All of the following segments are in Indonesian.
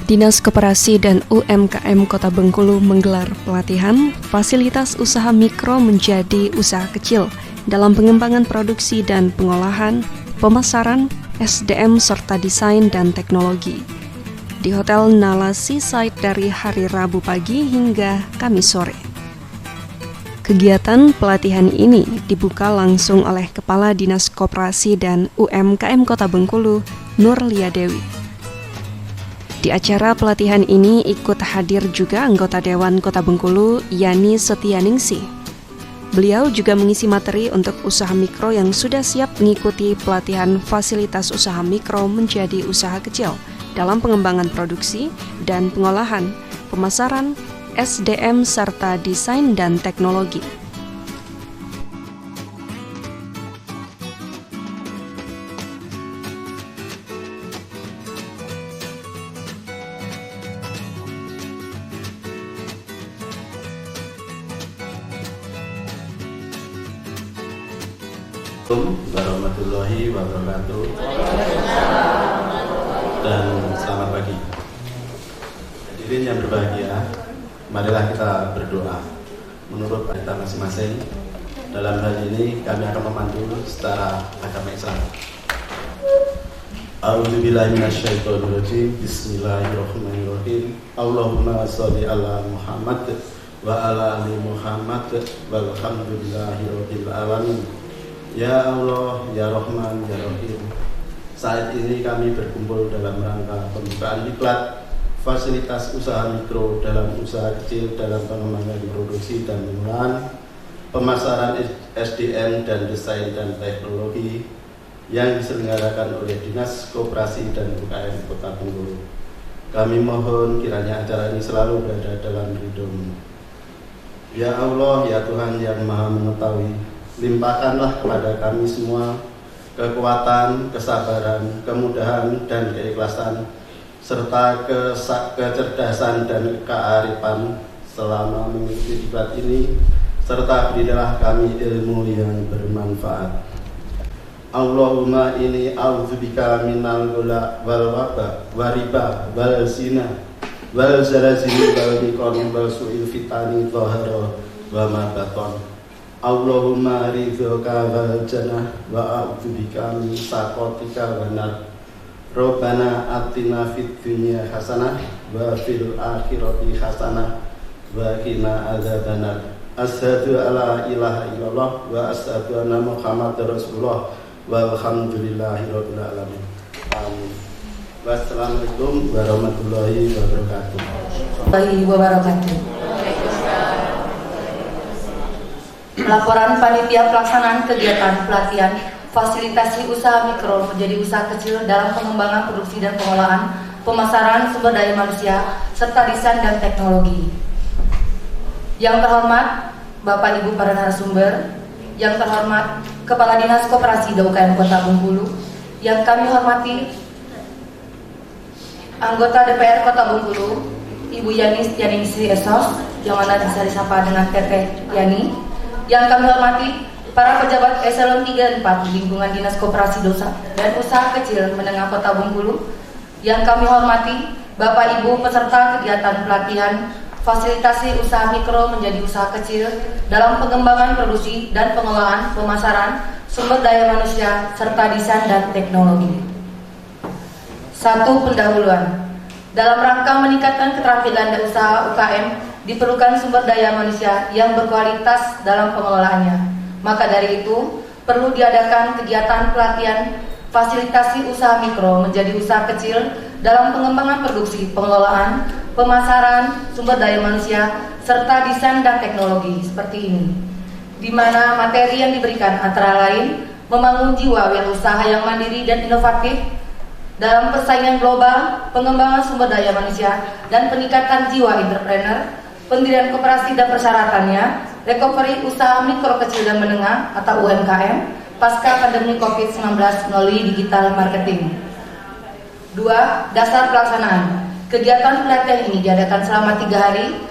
Dinas Koperasi dan UMKM Kota Bengkulu menggelar pelatihan fasilitas usaha mikro menjadi usaha kecil dalam pengembangan produksi dan pengolahan, pemasaran, SDM serta desain dan teknologi di Hotel Nala Seaside dari hari Rabu pagi hingga Kamis sore. Kegiatan pelatihan ini dibuka langsung oleh Kepala Dinas Koperasi dan UMKM Kota Bengkulu, Nurlia Dewi. Di acara pelatihan ini ikut hadir juga anggota Dewan Kota Bengkulu, Yani Setianingsih. Beliau juga mengisi materi untuk usaha mikro yang sudah siap mengikuti pelatihan fasilitas usaha mikro menjadi usaha kecil dalam pengembangan produksi dan pengolahan, pemasaran, SDM serta desain dan teknologi. Assalamualaikum warahmatullahi wabarakatuh dan selamat pagi. Hadirin yang berbahagia, marilah kita berdoa menurut kita masing-masing. Dalam hal ini kami akan memandu secara agama Islam. A'udzubillahi minasyaitonirrajim. Bismillahirrahmanirrahim. Allahumma sholli ala Muhammad wa ala ali Muhammad walhamdulillahirabbil alamin. Ya Allah, Ya Rahman, Ya Rahim. Saat ini kami berkumpul dalam rangka pembukaan diklat fasilitas usaha mikro dalam usaha kecil dalam pengembangan produksi dan pengolahan, pemasaran SDM dan desain dan teknologi yang diselenggarakan oleh Dinas Koperasi dan UMKM Kota Bengkulu. Kami mohon kiranya acara ini selalu berada dalam ridho-Mu. Ya Allah, Ya Tuhan yang Maha Mengetahui, limpahkanlah kepada kami semua kekuatan, kesabaran, kemudahan, dan keikhlasan, serta kecerdasan dan kearifan selama mengikuti diklat ini, serta berilah kami ilmu yang bermanfaat. Allahumma inni a'udzubika minal ghula wal waba wal riba wal zina wal zalazil wal miqam wal su'il fitani dhahara wa ma baton. Allahumma ridhoka wal jannah wa a'udzubika min sakhatika wa nar. Rabbana atina fid dunya hasanah wa fil akhirati hasanah wa qina adzabannar. Asyhadu alla ilaha illallah wa asyhadu anna Muhammadar Rasulullah walhamdulillahirabbil alamin. Amin. Wassalamualaikum warahmatullahi wabarakatuh. Laporan Panitia Pelaksanaan Kegiatan Pelatihan Fasilitasi Usaha Mikro menjadi Usaha Kecil dalam Pengembangan Produksi dan Pengolahan, Pemasaran Sumber Daya Manusia, serta Desain dan Teknologi. Yang terhormat Bapak Ibu para narasumber, yang terhormat Kepala Dinas Koperasi dan UMKM Kota Bengkulu, yang kami hormati anggota DPR Kota Bengkulu, Ibu Yani Setianingsih Esos, yang mana bisa disapa dengan Teteh Yani. Yang kami hormati para pejabat eselon 3 dan 4 di lingkungan Dinas Koperasi dan Usaha Kecil Menengah Kota Bengkulu. Yang kami hormati Bapak Ibu peserta kegiatan pelatihan fasilitasi usaha mikro menjadi usaha kecil dalam pengembangan produksi dan pengolahan, pemasaran, sumber daya manusia, serta desain dan teknologi. 1. Pendahuluan. Dalam rangka meningkatkan keterampilan dan usaha UKM, diperlukan sumber daya manusia yang berkualitas dalam pengelolaannya. Maka dari itu, perlu diadakan kegiatan pelatihan fasilitasi usaha mikro menjadi usaha kecil dalam pengembangan produksi, pengelolaan, pemasaran, sumber daya manusia, serta desain dan teknologi seperti ini. Di mana materi yang diberikan antara lain membangun jiwa wirausaha yang mandiri dan inovatif dalam persaingan global, pengembangan sumber daya manusia, dan peningkatan jiwa entrepreneur, pendirian koperasi dan persyaratannya, recovery usaha mikro kecil dan menengah atau UMKM pasca pandemi COVID-19 melalui digital marketing. 2. Dasar pelaksanaan. Kegiatan pelatihan ini diadakan selama 3 hari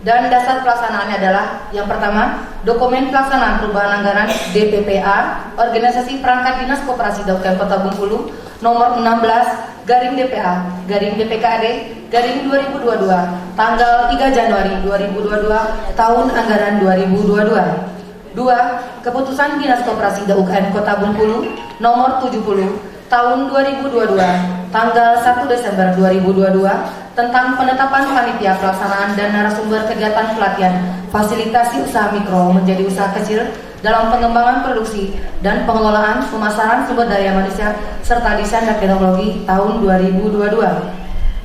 dan dasar pelaksanaannya adalah yang pertama, dokumen pelaksanaan perubahan anggaran DPPA Organisasi Perangkat Dinas Koperasi dan UMKM Kota Bengkulu nomor 16 garing DPA garing BPKAD garing 2022 tanggal 3 Januari 2022 tahun anggaran 2022. 2. Keputusan Dinas Koperasi dan UKM Kota Bengkulu nomor 70 tahun 2022 tanggal 1 Desember 2022 tentang penetapan panitia pelaksanaan dan narasumber kegiatan pelatihan fasilitasi usaha mikro menjadi usaha kecil dalam pengembangan produksi dan pengelolaan pemasaran sumber daya manusia serta desain dan teknologi tahun 2022.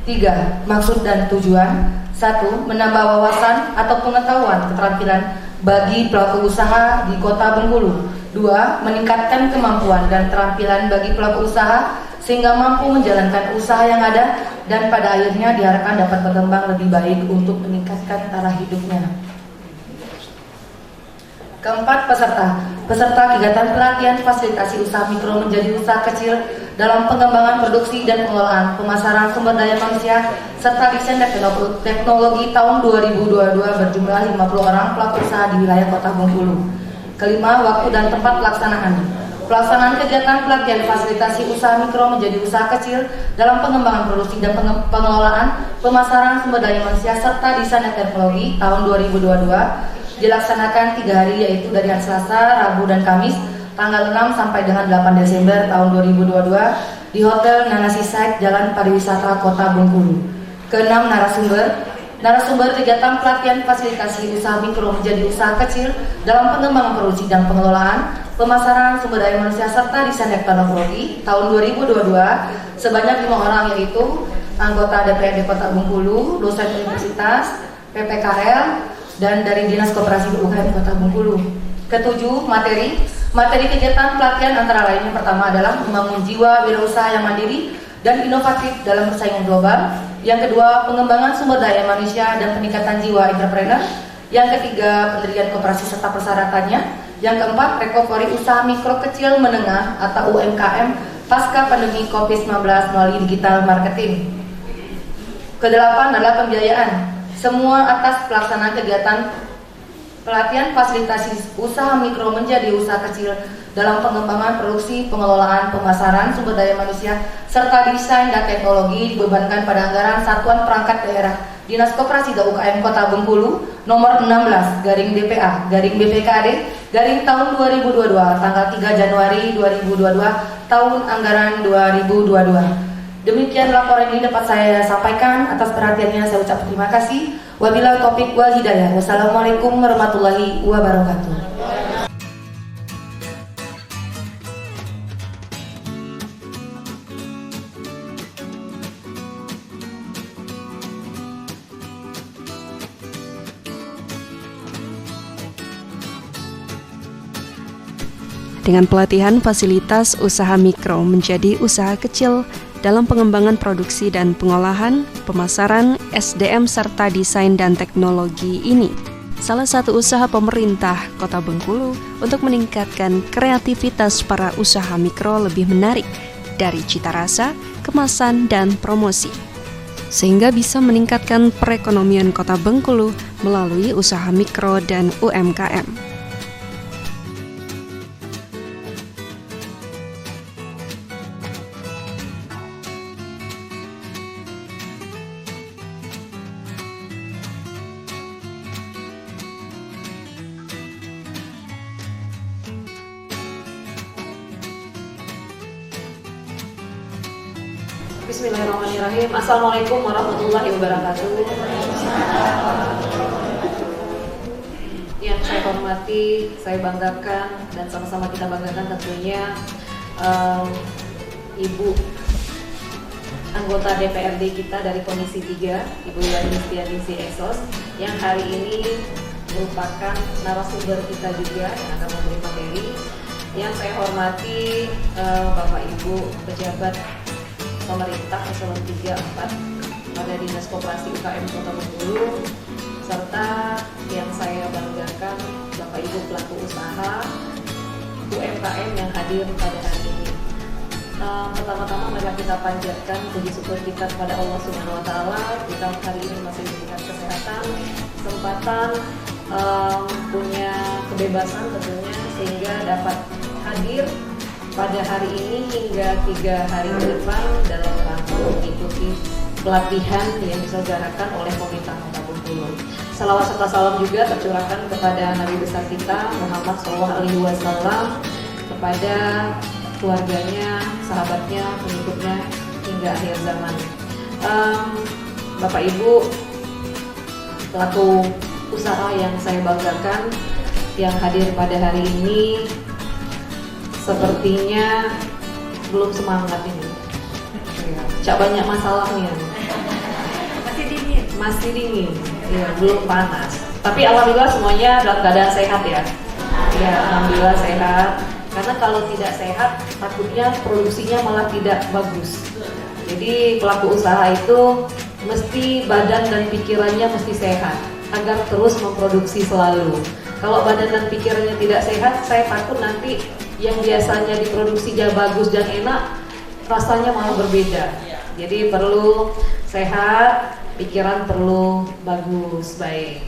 3. Maksud dan tujuan. 1. Menambah wawasan atau pengetahuan keterampilan bagi pelaku usaha di Kota Bengkulu. 2. Meningkatkan kemampuan dan keterampilan bagi pelaku usaha sehingga mampu menjalankan usaha yang ada dan pada akhirnya diharapkan dapat berkembang lebih baik untuk meningkatkan taraf hidupnya. Keempat, peserta kegiatan pelatihan fasilitasi usaha mikro menjadi usaha kecil dalam pengembangan produksi dan pengelolaan pemasaran sumber daya manusia serta desain dan teknologi tahun 2022 berjumlah 50 orang pelaku usaha di wilayah Kota Bengkulu. Kelima, waktu dan tempat pelaksanaan. Pelaksanaan kegiatan pelatihan fasilitasi usaha mikro menjadi usaha kecil dalam pengembangan produksi dan pengelolaan pemasaran sumber daya manusia serta desain dan teknologi tahun 2022 dilaksanakan 3 hari, yaitu dari hari Selasa, Rabu, dan Kamis tanggal 6 sampai dengan 8 Desember tahun 2022 di Hotel Nana Seaside, Jalan Pariwisata Kota Bengkulu. Keenam, narasumber kegiatan pelatihan fasilitasi usaha mikro menjadi usaha kecil dalam pengembangan produksi dan pengelolaan pemasaran sumber daya manusia serta desain dan teknologi tahun 2022 sebanyak 5 orang, yaitu anggota DPRD Kota Bengkulu, dosen universitas, PPKL, dan dari Dinas Koperasi UKM Kota Bengkulu. Ketujuh, materi kegiatan pelatihan antara lain yang pertama adalah membangun jiwa wirausaha yang mandiri dan inovatif dalam persaingan global. Yang kedua, pengembangan sumber daya manusia dan peningkatan jiwa entrepreneur. Yang ketiga, pendirian koperasi serta persyaratannya. Yang keempat, recovery usaha mikro kecil menengah atau UMKM pasca pandemi COVID-19 melalui digital marketing. Kedelapan adalah pembiayaan. Semua atas pelaksanaan kegiatan pelatihan fasilitasi usaha mikro menjadi usaha kecil dalam pengembangan produksi, pengelolaan, pemasaran sumber daya manusia serta desain dan teknologi dibebankan pada anggaran Satuan Perangkat Daerah Dinas Koperasi dan UKM Kota Bengkulu nomor 16 garing DPA garing BPKAD garing tahun 2022 tanggal 3 Januari 2022 tahun anggaran 2022. Demikian laporan ini dapat saya sampaikan. Atas perhatiannya saya ucap terima kasih. Wabillahi taufiq wal hidayah. Wassalamualaikum warahmatullahi wabarakatuh. Dengan pelatihan fasilitas usaha mikro menjadi usaha kecil dalam pengembangan produksi dan pengolahan, pemasaran, SDM serta desain dan teknologi ini, salah satu usaha pemerintah Kota Bengkulu untuk meningkatkan kreativitas para usaha mikro lebih menarik dari cita rasa, kemasan, dan promosi, sehingga bisa meningkatkan perekonomian Kota Bengkulu melalui usaha mikro dan UMKM. Bismillahirrahmanirrahim. Assalamualaikum warahmatullahi wabarakatuh. Yang saya hormati, saya banggakan dan sama-sama kita banggakan tentunya Ibu anggota DPRD kita dari Komisi 3, Ibu Yani Stianisi Esos, yang hari ini merupakan narasumber kita juga yang akan memberi materi. Yang saya hormati Bapak Ibu pejabat pemerintah eselon 3, 4 pada Dinas Koperasi UKM Kota Bengkulu, serta yang saya banggakan Bapak Ibu pelaku usaha UMKM yang hadir pada hari ini. Pertama-tama mari kita panjatkan puji syukur kita kepada Allah Subhanahu wa taala. Kita hari ini masih diberikan kesehatan, kesempatan, punya kebebasan tentunya sehingga dapat hadir pada hari ini hingga 3 hari ke depan dalam rangka mengikuti pelatihan yang diselenggarakan oleh pemerintah Kota Bengkulu. Salawat serta salam juga tercurahkan kepada Nabi besar kita Muhammad SAW, kepada keluarganya, sahabatnya, pengikutnya hingga akhir zaman. Bapak Ibu, pelaku usaha yang saya banggakan yang hadir pada hari ini sepertinya belum semangat ini. Cak banyak masalahnya. Masih dingin. Ya, belum panas. Tapi alhamdulillah semuanya dalam keadaan sehat ya. Ya, alhamdulillah sehat. Karena kalau tidak sehat, takutnya produksinya malah tidak bagus. Jadi pelaku usaha itu mesti badan dan pikirannya mesti sehat agar terus memproduksi selalu. Kalau badan dan pikirannya tidak sehat, saya takut nanti yang biasanya diproduksinya bagus dan enak, rasanya malah berbeda. Jadi perlu sehat, pikiran perlu bagus, baik.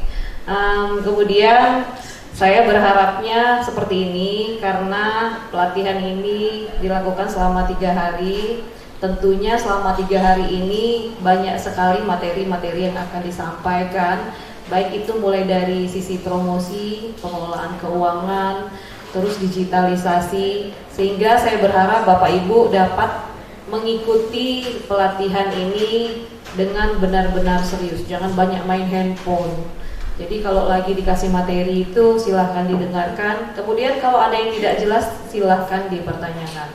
Kemudian saya berharapnya seperti ini karena pelatihan ini dilakukan selama 3 hari. Tentunya selama 3 hari ini banyak sekali materi-materi yang akan disampaikan, baik itu mulai dari sisi promosi, pengelolaan keuangan, terus digitalisasi, sehingga saya berharap Bapak Ibu dapat mengikuti pelatihan ini dengan benar-benar serius, jangan banyak main handphone. Jadi kalau lagi dikasih materi itu silahkan didengarkan, kemudian kalau ada yang tidak jelas silahkan dipertanyakan.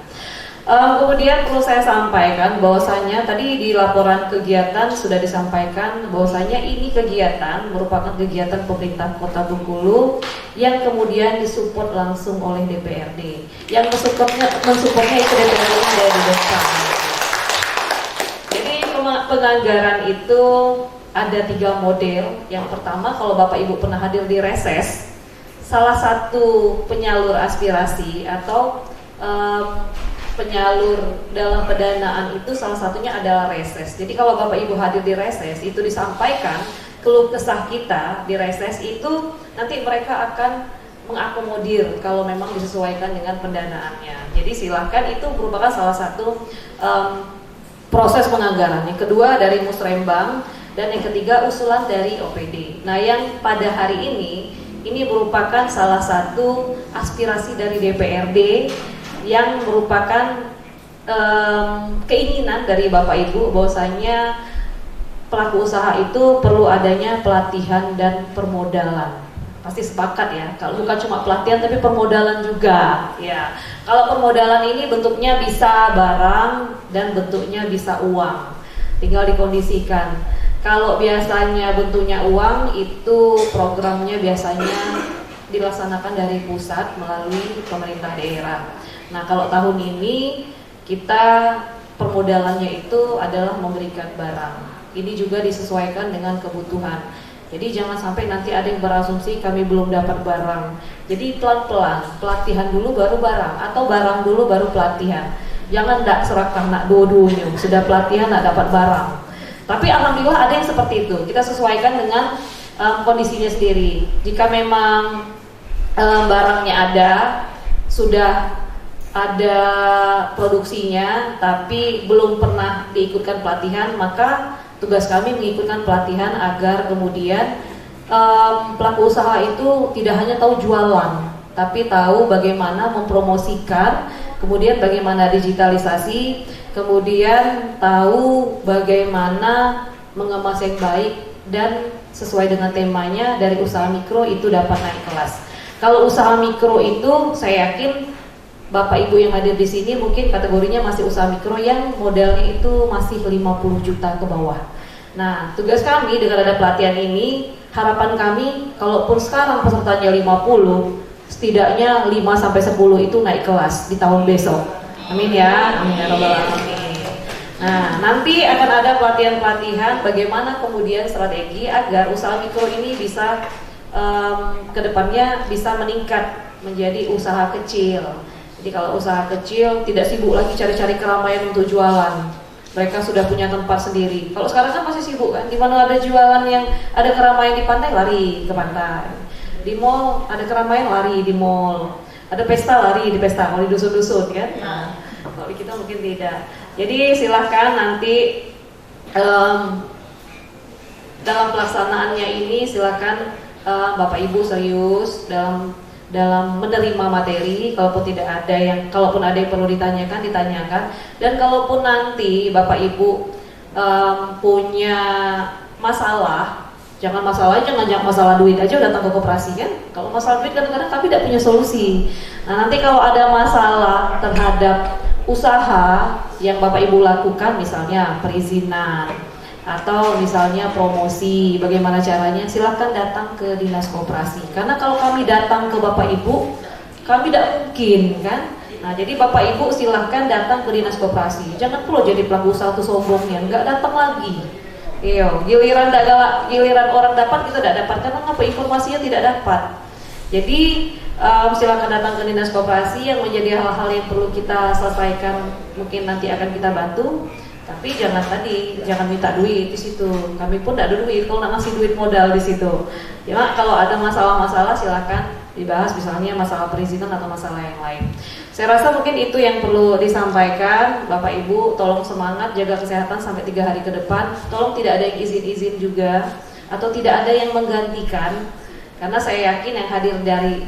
Kemudian perlu saya sampaikan bahwasanya tadi di laporan kegiatan sudah disampaikan bahwasanya ini kegiatan merupakan kegiatan pemerintah Kota Bengkulu yang kemudian disupport langsung oleh DPRD. Yang mensupportnya itu DPRD dari Desa. Jadi penganggaran itu ada 3 model. Yang pertama, kalau Bapak Ibu pernah hadir di reses, salah satu penyalur aspirasi atau penyalur dalam pendanaan itu salah satunya adalah reses. Jadi kalau Bapak Ibu hadir di reses itu disampaikan keluh kesah kita di reses itu nanti mereka akan mengakomodir kalau memang disesuaikan dengan pendanaannya. Jadi silahkan, itu merupakan salah satu proses penganggaran. Yang kedua dari musrembang, dan yang ketiga usulan dari OPD. Nah, yang pada hari ini merupakan salah satu aspirasi dari DPRD yang merupakan keinginan dari Bapak Ibu bahwasanya pelaku usaha itu perlu adanya pelatihan dan permodalan. Pasti sepakat ya, kalau bukan cuma pelatihan tapi permodalan juga ya. Kalau permodalan ini bentuknya bisa barang dan bentuknya bisa uang, tinggal dikondisikan. Kalau biasanya bentuknya uang itu programnya biasanya dilaksanakan dari pusat melalui pemerintah daerah. Nah, kalau tahun ini kita permodalannya itu adalah memberikan barang. Ini juga disesuaikan dengan kebutuhan. Jadi jangan sampai nanti ada yang berasumsi kami belum dapat barang. Jadi pelan-pelan, pelatihan dulu baru barang, atau barang dulu baru pelatihan. Jangan ndak serakah nak dua-duanya, sudah pelatihan nak dapat barang. Tapi alhamdulillah ada yang seperti itu. Kita sesuaikan dengan kondisinya sendiri. Jika memang barangnya ada, sudah ada produksinya, tapi belum pernah diikutkan pelatihan, maka tugas kami mengikutkan pelatihan agar kemudian pelaku usaha itu tidak hanya tahu jualan, tapi tahu bagaimana mempromosikan, kemudian bagaimana digitalisasi, kemudian tahu bagaimana mengemas yang baik dan sesuai dengan temanya dari usaha mikro itu dapat naik kelas. Kalau usaha mikro itu saya yakin Bapak Ibu yang hadir di sini mungkin kategorinya masih usaha mikro yang modalnya itu masih 50 juta ke bawah. Nah, tugas kami dengan ada pelatihan ini, harapan kami kalaupun sekarang pesertanya 50, setidaknya 5 sampai 10 itu naik kelas di tahun besok. Amin ya. Amin ya rabbal alamin. Nah, nanti akan ada pelatihan-pelatihan bagaimana kemudian strategi agar usaha mikro ini bisa kedepannya bisa meningkat menjadi usaha kecil. Jadi kalau usaha kecil tidak sibuk lagi cari-cari keramaian untuk jualan. Mereka sudah punya tempat sendiri. Kalau sekarang kan masih sibuk kan, di mana ada jualan yang ada keramaian di pantai lari ke pantai. Di mall ada keramaian lari di mall. Ada pesta lari di pesta, kalau di dusun-dusun kan. Nah, kalau di kita mungkin tidak. Jadi silahkan nanti dalam pelaksanaannya ini silahkan Bapak Ibu serius dalam menerima materi. Kalaupun ada yang perlu ditanyakan, dan kalaupun nanti Bapak Ibu punya masalah, jangan masalah duit aja datang ke koperasi kan. Kalau masalah duit kadang-kadang kami tidak punya solusi. Nah, nanti kalau ada masalah terhadap usaha yang Bapak Ibu lakukan, misalnya perizinan atau misalnya promosi, bagaimana caranya, silahkan datang ke dinas koperasi. Karena kalau kami datang ke Bapak Ibu, kami tidak mungkin kan. Nah, jadi Bapak Ibu silahkan datang ke dinas koperasi. Jangan perlu jadi pelaku usaha tuh sombongnya, nggak datang lagi. Iyo, giliran orang dapat kita tidak dapat, karena apa, informasinya tidak dapat. Jadi silakan datang ke dinas koperasi. Yang menjadi hal-hal yang perlu kita selesaikan mungkin nanti akan kita bantu, tapi jangan minta duit di situ. Kami pun tidak ada duit kalau nggak ngasih duit modal di situ. Ya, kalau ada masalah-masalah silakan dibahas, misalnya masalah perizinan atau masalah yang lain. Saya rasa mungkin itu yang perlu disampaikan. Bapak Ibu tolong semangat, jaga kesehatan sampai 3 hari ke depan. Tolong tidak ada yang izin-izin juga, atau tidak ada yang menggantikan. Karena saya yakin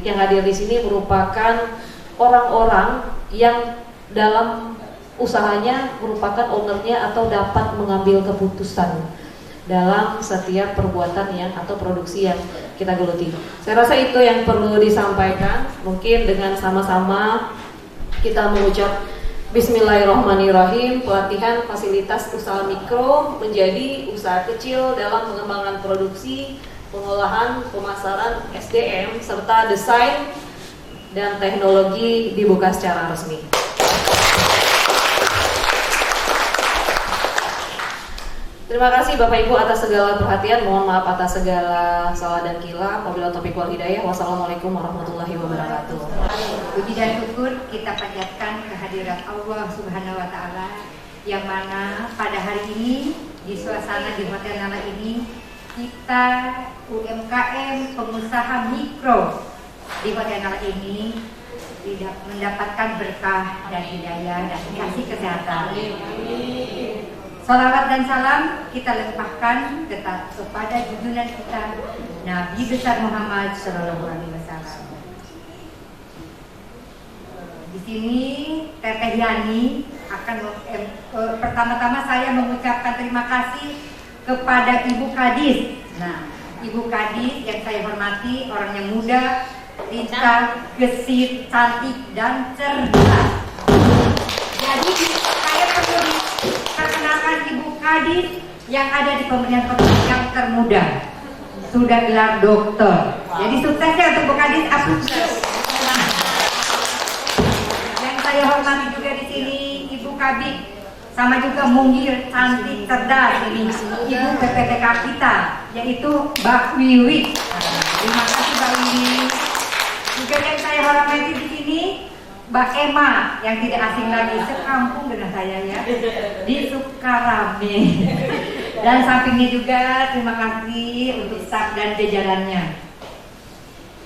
yang hadir di sini merupakan orang-orang yang dalam usahanya merupakan ownernya atau dapat mengambil keputusan dalam setiap perbuatan atau produksi yang kita geluti. Saya rasa itu yang perlu disampaikan. Mungkin dengan sama-sama kita mengucap Bismillahirrahmanirrahim, pelatihan fasilitas usaha mikro menjadi usaha kecil dalam pengembangan produksi, pengolahan, pemasaran, SDM, serta desain dan teknologi dibuka secara resmi. Terima kasih Bapak Ibu atas segala perhatian. Mohon maaf atas segala salah dan kilaf. Wabillahi taufiq wal hidayah. Wassalamualaikum warahmatullahi wabarakatuh. Puji dan syukur kita panjatkan kehadirat Allah Subhanahu wa Ta'ala, yang mana pada hari ini di suasana di Hotel Nala ini kita UMKM pengusaha mikro di Hotel Nala ini tidak mendapatkan berkah dan hidayah dan kasih kesehatan. Salawat dan salam kita limpahkan kepada junjungan kita Nabi besar Muhammad Sallallahu Alaihi Wasallam. Di sini Teteh Yani akan pertama-tama saya mengucapkan terima kasih kepada Ibu Kadis. Nah, Ibu Kadis yang saya hormati, orangnya muda, pintar, gesit, cantik dan cerdas. Jadi saya perlu perkenalkan Ibu Kadis yang ada di pemilihan kota yang termuda, sudah gelar doktor. Jadi suksesnya untuk Bu Kadis. Yang saya hormati juga di sini Ibu Kabik, sama juga mungil, cantik, cerdas ini Ibu PPTK kita, yaitu Mbak Wiwi. Terima kasih Mbak Wiwi. Juga yang saya hormati di sini Mbak Emma, yang tidak asing lagi, sekampung dengan saya ya, di Sukarame. Dan sampingnya juga terima kasih untuk staf dan jajarannya.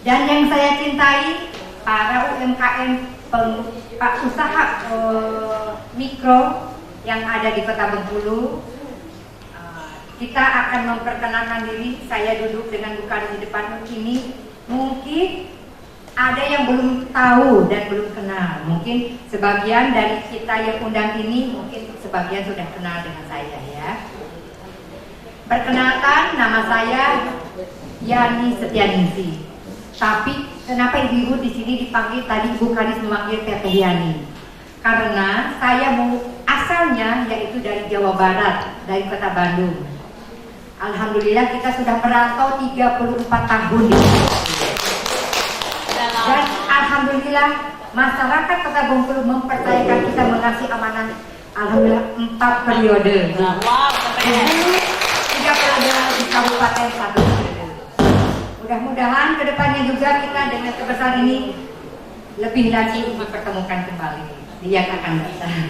Dan yang saya cintai, para UMKM usaha mikro yang ada di Kota Bengkulu. Kita akan memperkenalkan diri. Saya duduk dengan bukan di depan ini. Mungkin ada yang belum tahu dan belum kenal. Mungkin sebagian dari kita yang undang ini, mungkin sebagian sudah kenal dengan saya ya. Perkenalkan, nama saya Yani Setianingsih. Tapi kenapa ibu-ibu di sini dipanggil, tadi Ibu Kadis memanggil Teteh Yani? Karena saya asalnya yaitu dari Jawa Barat, dari Kota Bandung. Alhamdulillah kita sudah merantau 34 tahun di sini. Dan alhamdulillah masyarakat Kota Bengkulu mempercayakan kita mengasih amanah, alhamdulillah 4 periode. 3 periode di kabupaten 1 periode. Mudah-mudahan kedepannya juga kita dengan kebesaran ini lebih lagi dipertemukan kembali di yang akan datang.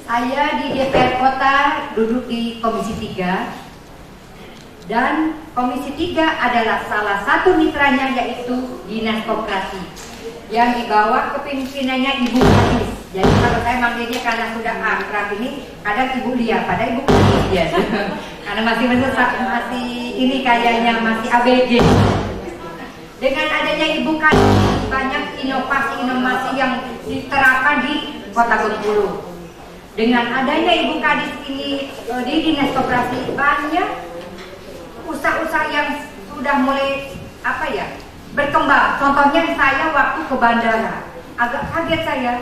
Saya di DPR Kota duduk di Komisi 3. Dan Komisi 3 adalah salah satu mitranya, yaitu Dinas Koperasi yang di bawah kepemimpinannya Ibu Kadis. Jadi kalau saya manggilnya karena sudah akrab ini, kadang Ibu Lia, pada Ibu Kadis ya. Karena masih ini kayaknya masih ABG. Dengan adanya Ibu Kadis, banyak inovasi yang diterapkan di Kota Bengkulu. Dengan adanya Ibu Kadis ini di Dinas Koperasi, banyak usaha-usaha yang sudah mulai berkembang. Contohnya saya waktu ke bandara, agak kaget saya,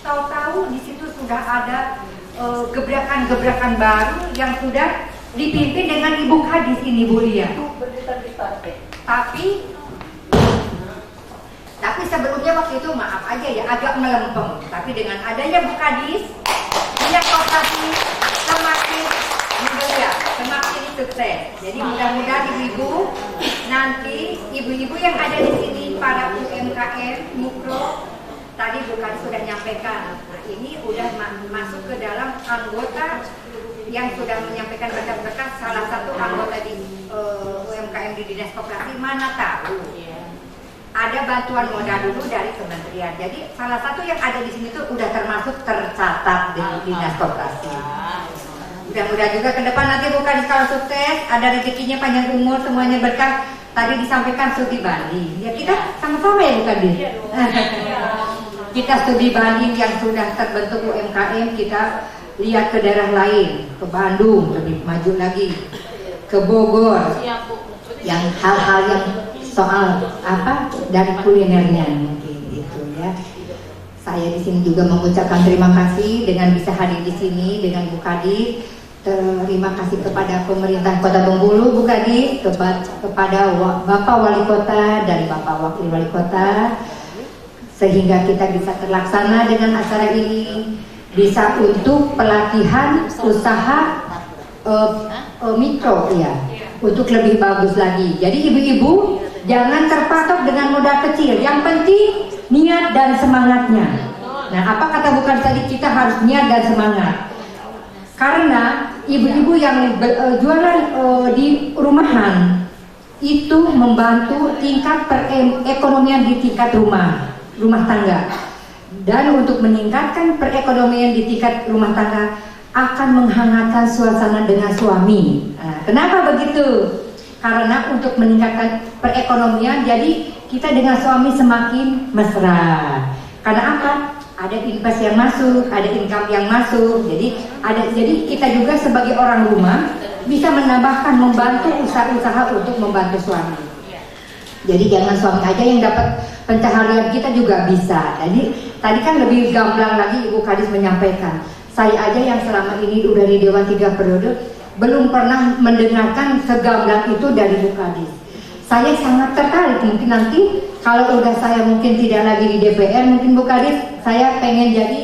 tahu-tahu di situ sudah ada gebrakan-gebrakan baru yang sudah dipimpin dengan Ibu Kadis ini, Bu Lia. Tapi sebelumnya waktu itu maaf aja ya, agak melempem. Tapi dengan adanya Bu Kadis, Dinas Koperasi semakin menggeliat, semakin sukses. Jadi mudah-mudahan ibu-ibu, nanti ibu-ibu yang ada di sini, para UMKM, mikro, tadi bukan sudah nyampaikan. Nah, ini udah masuk ke dalam anggota yang sudah menyampaikan berkas-berkas. Salah satu anggota di UMKM di Dinas Koperasi, mana tahu ada bantuan modal dulu dari kementerian. Jadi salah satu yang ada di sini tuh udah tercatat di Dinas Koperasi. Mudah-mudahan juga ke depan nanti bukan kalau sukses, ada rezekinya, panjang umur, semuanya berkah. Tadi disampaikan studi banding. Ya kita sama-sama ya bukan Din? Kita studi banding yang sudah terbentuk UMKM, kita lihat ke daerah lain, ke Bandung lebih maju lagi, ke Bogor, yang hal-hal yang soal dari kulinernya mungkin itu ya. Saya di sini juga mengucapkan terima kasih dengan bisa hadir di sini dengan Bu Kadis. Terima kasih kepada pemerintah Kota Bengkulu, Bu Kadis, kepada Bapak Wali Kota dan Bapak Wakil Wali Kota, sehingga kita bisa terlaksana dengan acara ini, bisa untuk pelatihan usaha mikro ya, untuk lebih bagus lagi. Jadi ibu-ibu jangan terpatok dengan modal kecil, yang penting niat dan semangatnya. Nah, apa kata Bu Kadis tadi, kita harus niat dan semangat. Karena ibu-ibu yang jualan di rumahan itu membantu tingkat perekonomian di tingkat rumah tangga. Dan untuk meningkatkan perekonomian di tingkat rumah tangga akan menghangatkan suasana dengan suami. Nah, kenapa begitu? Karena untuk meningkatkan perekonomian, jadi kita dengan suami semakin mesra. Karena apa? Ada invest yang masuk, ada income yang masuk. Jadi kita juga sebagai orang rumah bisa menambahkan, membantu usaha-usaha untuk membantu suami. Jadi jangan suami aja yang dapat pencaharian, kita juga bisa. Jadi tadi kan lebih gamblang lagi Ibu Kadis menyampaikan. Saya aja yang selama ini udah di Dewan 3 periode belum pernah mendengarkan segamblang itu dari Bu Kadis. Saya sangat tertarik, mungkin nanti kalau udah saya mungkin tidak lagi di DPR, mungkin Bu Kadis, saya pengen jadi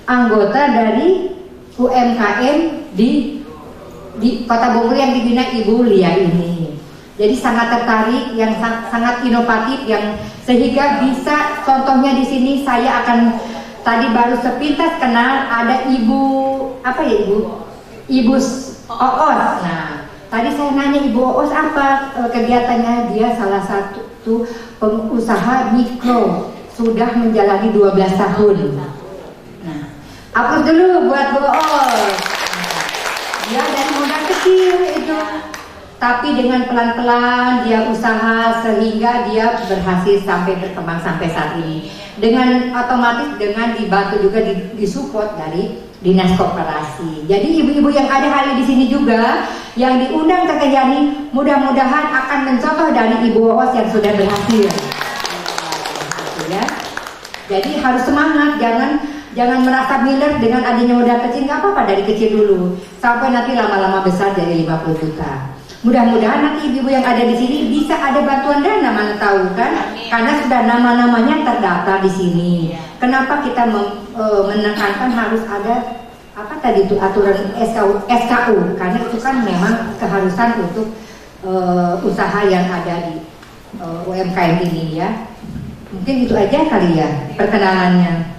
anggota dari UMKM di Kota Bengkulu yang dibina Ibu Lia ini. Jadi sangat tertarik, yang sangat inovatif, yang sehingga bisa, contohnya di sini saya akan tadi baru sepintas kenal ada Ibu Oos. Nah, tadi saya nanya Ibu Oos apa kegiatannya, dia salah satu pengusaha mikro, sudah menjalani 12 tahun. Nah, aplaus dulu buat Bu Oos. Dia dari modal kecil itu, tapi dengan pelan-pelan dia usaha sehingga dia berhasil sampai berkembang sampai saat ini. Dengan otomatis dengan dibantu juga disupport dari Dinas Koperasi. Jadi ibu-ibu yang ada hari di sini juga yang diundang ke Kejani, mudah-mudahan akan mencontoh dari Ibu Oos yang sudah berhasil. Ya. Jadi harus semangat, jangan merasa minder dengan adanya modal kecil, nggak apa-apa, dari kecil dulu sampai nanti lama-lama besar jadi 50 juta. Mudah-mudahan nanti ibu-ibu yang ada di sini bisa ada bantuan dana, mana tahu kan? Karena sudah nama-namanya terdaftar di sini. Kenapa kita menekankan harus ada aturan SKU? Karena itu kan memang keharusan untuk usaha yang ada di UMKM ini ya. Mungkin itu aja kali ya perkenalannya.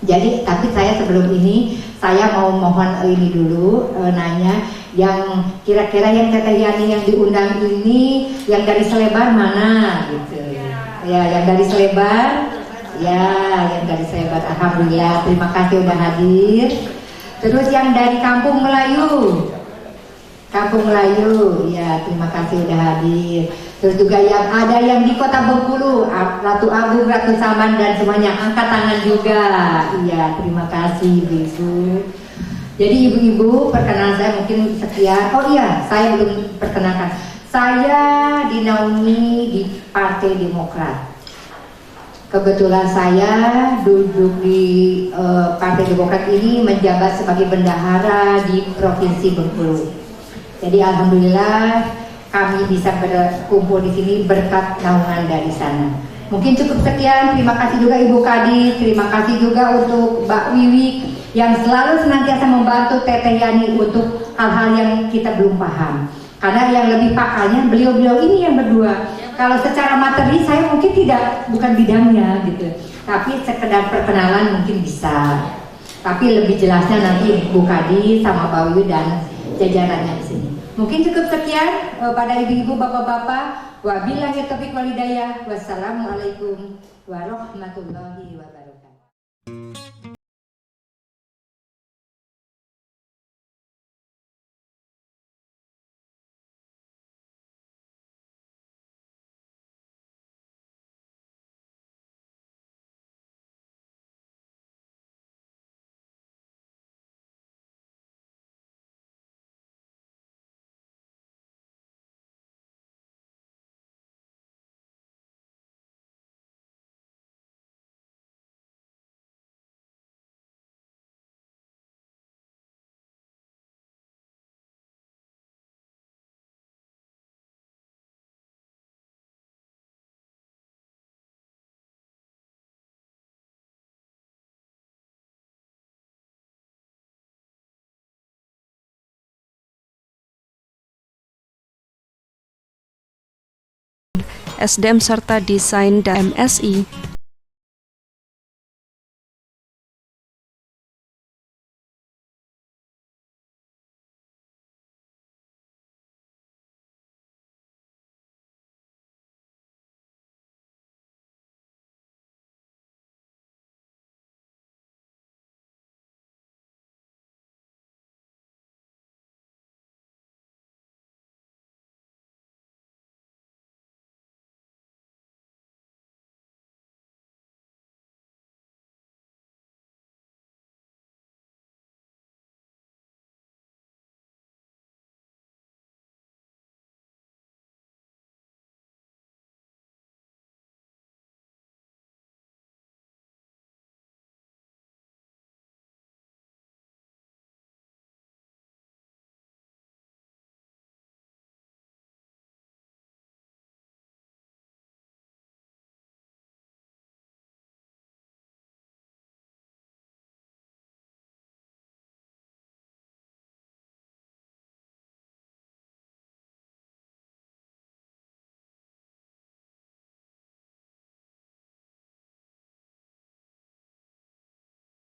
Jadi tapi saya sebelum ini saya mau mohon ini dulu nanya yang kira-kira yang Teteh Yani yang diundang ini yang dari Selebar mana gitu. Ya, yang dari Selebar. Ya, yang dari Selebar. Alhamdulillah, terima kasih udah hadir. Terus yang dari Kampung Melayu. Kampung Melayu, ya terima kasih udah hadir. Terus juga yang ada yang di Kota Bengkulu, Ratu Agung, Ratu Saman dan semuanya angkat tangan juga. Iya, terima kasih Ibu. Jadi ibu-ibu, perkenalan saya mungkin sekian. Oh iya, saya belum perkenalkan. Saya dinaungi di Partai Demokrat. Kebetulan saya duduk di Partai Demokrat ini menjabat sebagai bendahara di Provinsi Bengkulu. Jadi alhamdulillah kami bisa berkumpul di sini berkat naungan dari sana. Mungkin cukup sekian. Terima kasih juga Ibu Kadi. Terima kasih juga untuk Mbak Wiwi yang selalu senantiasa membantu Teteh Yani untuk hal-hal yang kita belum paham. Karena yang lebih pakalnya beliau-beliau ini yang berdua. Kalau secara materi saya mungkin bukan bidangnya gitu. Tapi sekedar perkenalan mungkin bisa. Tapi lebih jelasnya nanti Ibu Kadi sama Mbak Wiwi dan jajarannya di sini. Mungkin cukup sekian pada ibu-ibu, bapak-bapak. Wabillahi taufiq wal hidayah. Wassalamualaikum warahmatullahi wabarakatuh. SDM serta Desain dan MSI.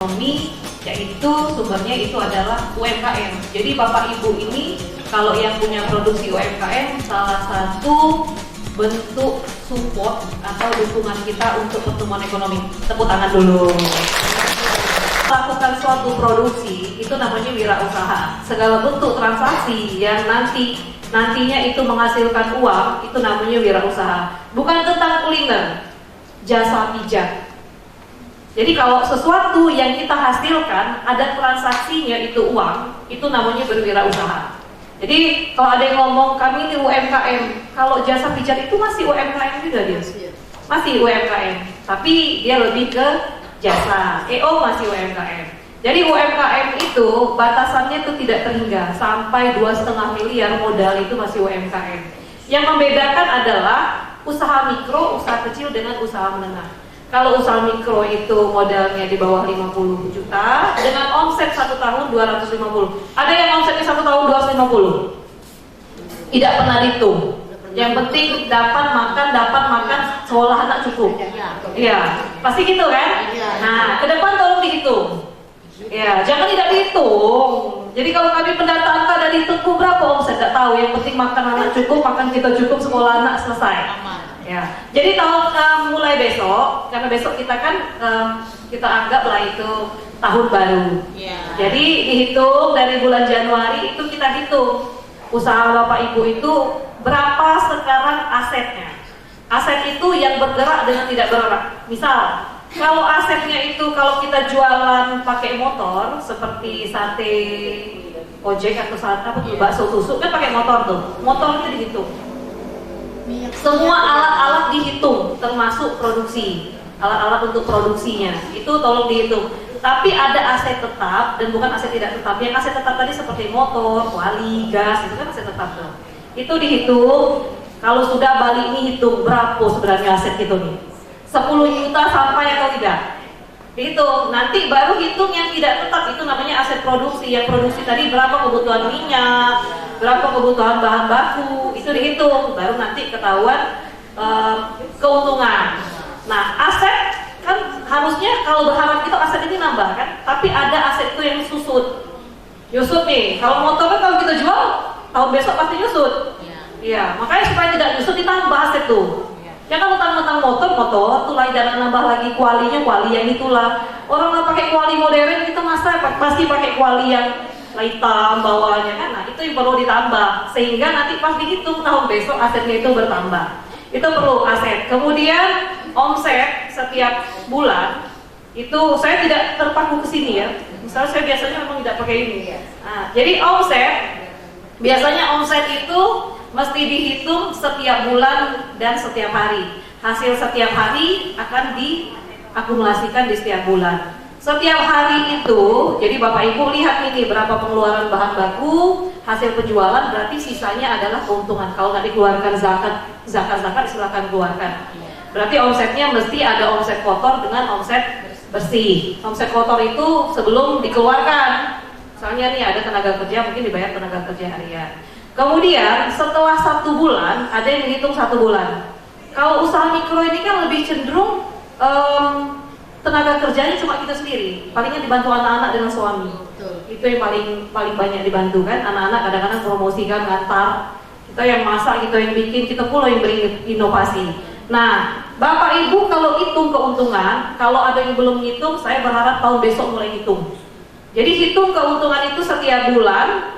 Ekonomi, yaitu sumbernya itu adalah UMKM. Jadi Bapak Ibu ini kalau yang punya produksi UMKM, salah satu bentuk support atau dukungan kita untuk pertumbuhan ekonomi. Tepuk tangan dulu. Melakukan suatu produksi itu namanya wirausaha. Segala bentuk transaksi yang nantinya itu menghasilkan uang itu namanya wirausaha. Bukan tentang kuliner, jasa pijat. Jadi kalau sesuatu yang kita hasilkan ada transaksinya itu uang, itu namanya berwirausaha. Jadi kalau ada yang ngomong kami ini UMKM, kalau jasa pijat itu masih UMKM juga dia, masih UMKM, tapi dia lebih ke jasa. EO masih UMKM. Jadi UMKM itu batasannya itu tidak terhingga, sampai 2,5 miliar modal itu masih UMKM. Yang membedakan adalah usaha mikro, usaha kecil dengan usaha menengah. Kalau usaha mikro itu modalnya di bawah 50 juta dengan omset 1 tahun 250. Ada yang omsetnya 1 tahun 250? Tidak pernah dihitung. Yang penting dapat makan, sekolah anak cukup. Iya, pasti gitu kan? Nah, ke depan kalau tolong dihitung. Ya, jangan tidak dihitung. Jadi kalau kami pendataan ada dihitung berapa omset, tidak tahu. Yang penting makan anak cukup, makan kita cukup, sekolah anak selesai. Ya, jadi tahun mulai besok, karena besok kita kan kita anggaplah itu tahun baru. Jadi dihitung dari bulan Januari itu kita hitung usaha Bapak Ibu itu berapa sekarang asetnya. Aset itu yang bergerak dengan tidak bergerak. Misal, kalau asetnya itu kalau kita jualan pakai motor seperti sate ojek atau apa tuh bakso tusuk kan pakai motor tuh. Motor itu dihitung. Semua alat-alat dihitung termasuk produksi. Alat-alat untuk produksinya itu tolong dihitung. Tapi ada aset tetap dan bukan aset tidak tetap. Yang aset tetap tadi seperti motor, kuali, gas, itu kan aset tetap tuh. Itu dihitung. Kalau sudah balik ini hitung berapa sebenarnya aset itu nih. 10 juta sampai atau tidak? Dihitung. Nanti baru hitung yang tidak tetap, itu namanya aset produksi. Yang produksi tadi berapa kebutuhan minyak, berapa kebutuhan bahan baku, itu dihitung. Baru nanti ketahuan keuntungan. Nah, aset kan harusnya kalau berharap kita aset ini nambah kan, tapi ada aset itu yang nyusut nih. Kalau motor kan kalau kita jual tahun besok pasti nyusut. Iya, makanya supaya tidak nyusut ditambah aset tuh. Jangan mentang-mentang motor tuh lagi jangan nambah lagi kualinya, kuali yang itulah. Orang nggak pakai kuali modern kita masa pasti pakai kuali yang hitam bawahnya kan. Nah, itu yang perlu ditambah sehingga nanti pas dihitung tahun besok asetnya itu bertambah. Itu perlu aset. Kemudian omset setiap bulan itu saya tidak terpaku ke sini ya. Misalnya saya biasanya memang tidak pakai ini. Nah, jadi omset biasanya omset itu mesti dihitung setiap bulan dan setiap hari. Hasil setiap hari akan diakumulasikan di setiap bulan. Setiap hari itu, jadi Bapak Ibu lihat ini berapa pengeluaran bahan baku, hasil penjualan berarti sisanya adalah keuntungan. Kalau nggak dikeluarkan zakat silakan keluarkan. Berarti omsetnya mesti ada omset kotor dengan omset bersih. Omset kotor itu sebelum dikeluarkan. Misalnya nih ada tenaga kerja, mungkin dibayar tenaga kerja harian. Kemudian setelah 1 bulan, ada yang dihitung 1 bulan. Kalau usaha mikro ini kan lebih cenderung tenaga kerjanya cuma kita sendiri. Palingnya dibantu anak-anak dengan suami. Itu yang paling banyak dibantu kan. Anak-anak kadang-kadang promosikan, ngantar. Kita yang masak, kita yang bikin, kita pula yang beri inovasi. Nah, Bapak Ibu kalau hitung keuntungan, kalau ada yang belum hitung, saya berharap tahun besok mulai hitung. Jadi hitung keuntungan itu setiap bulan.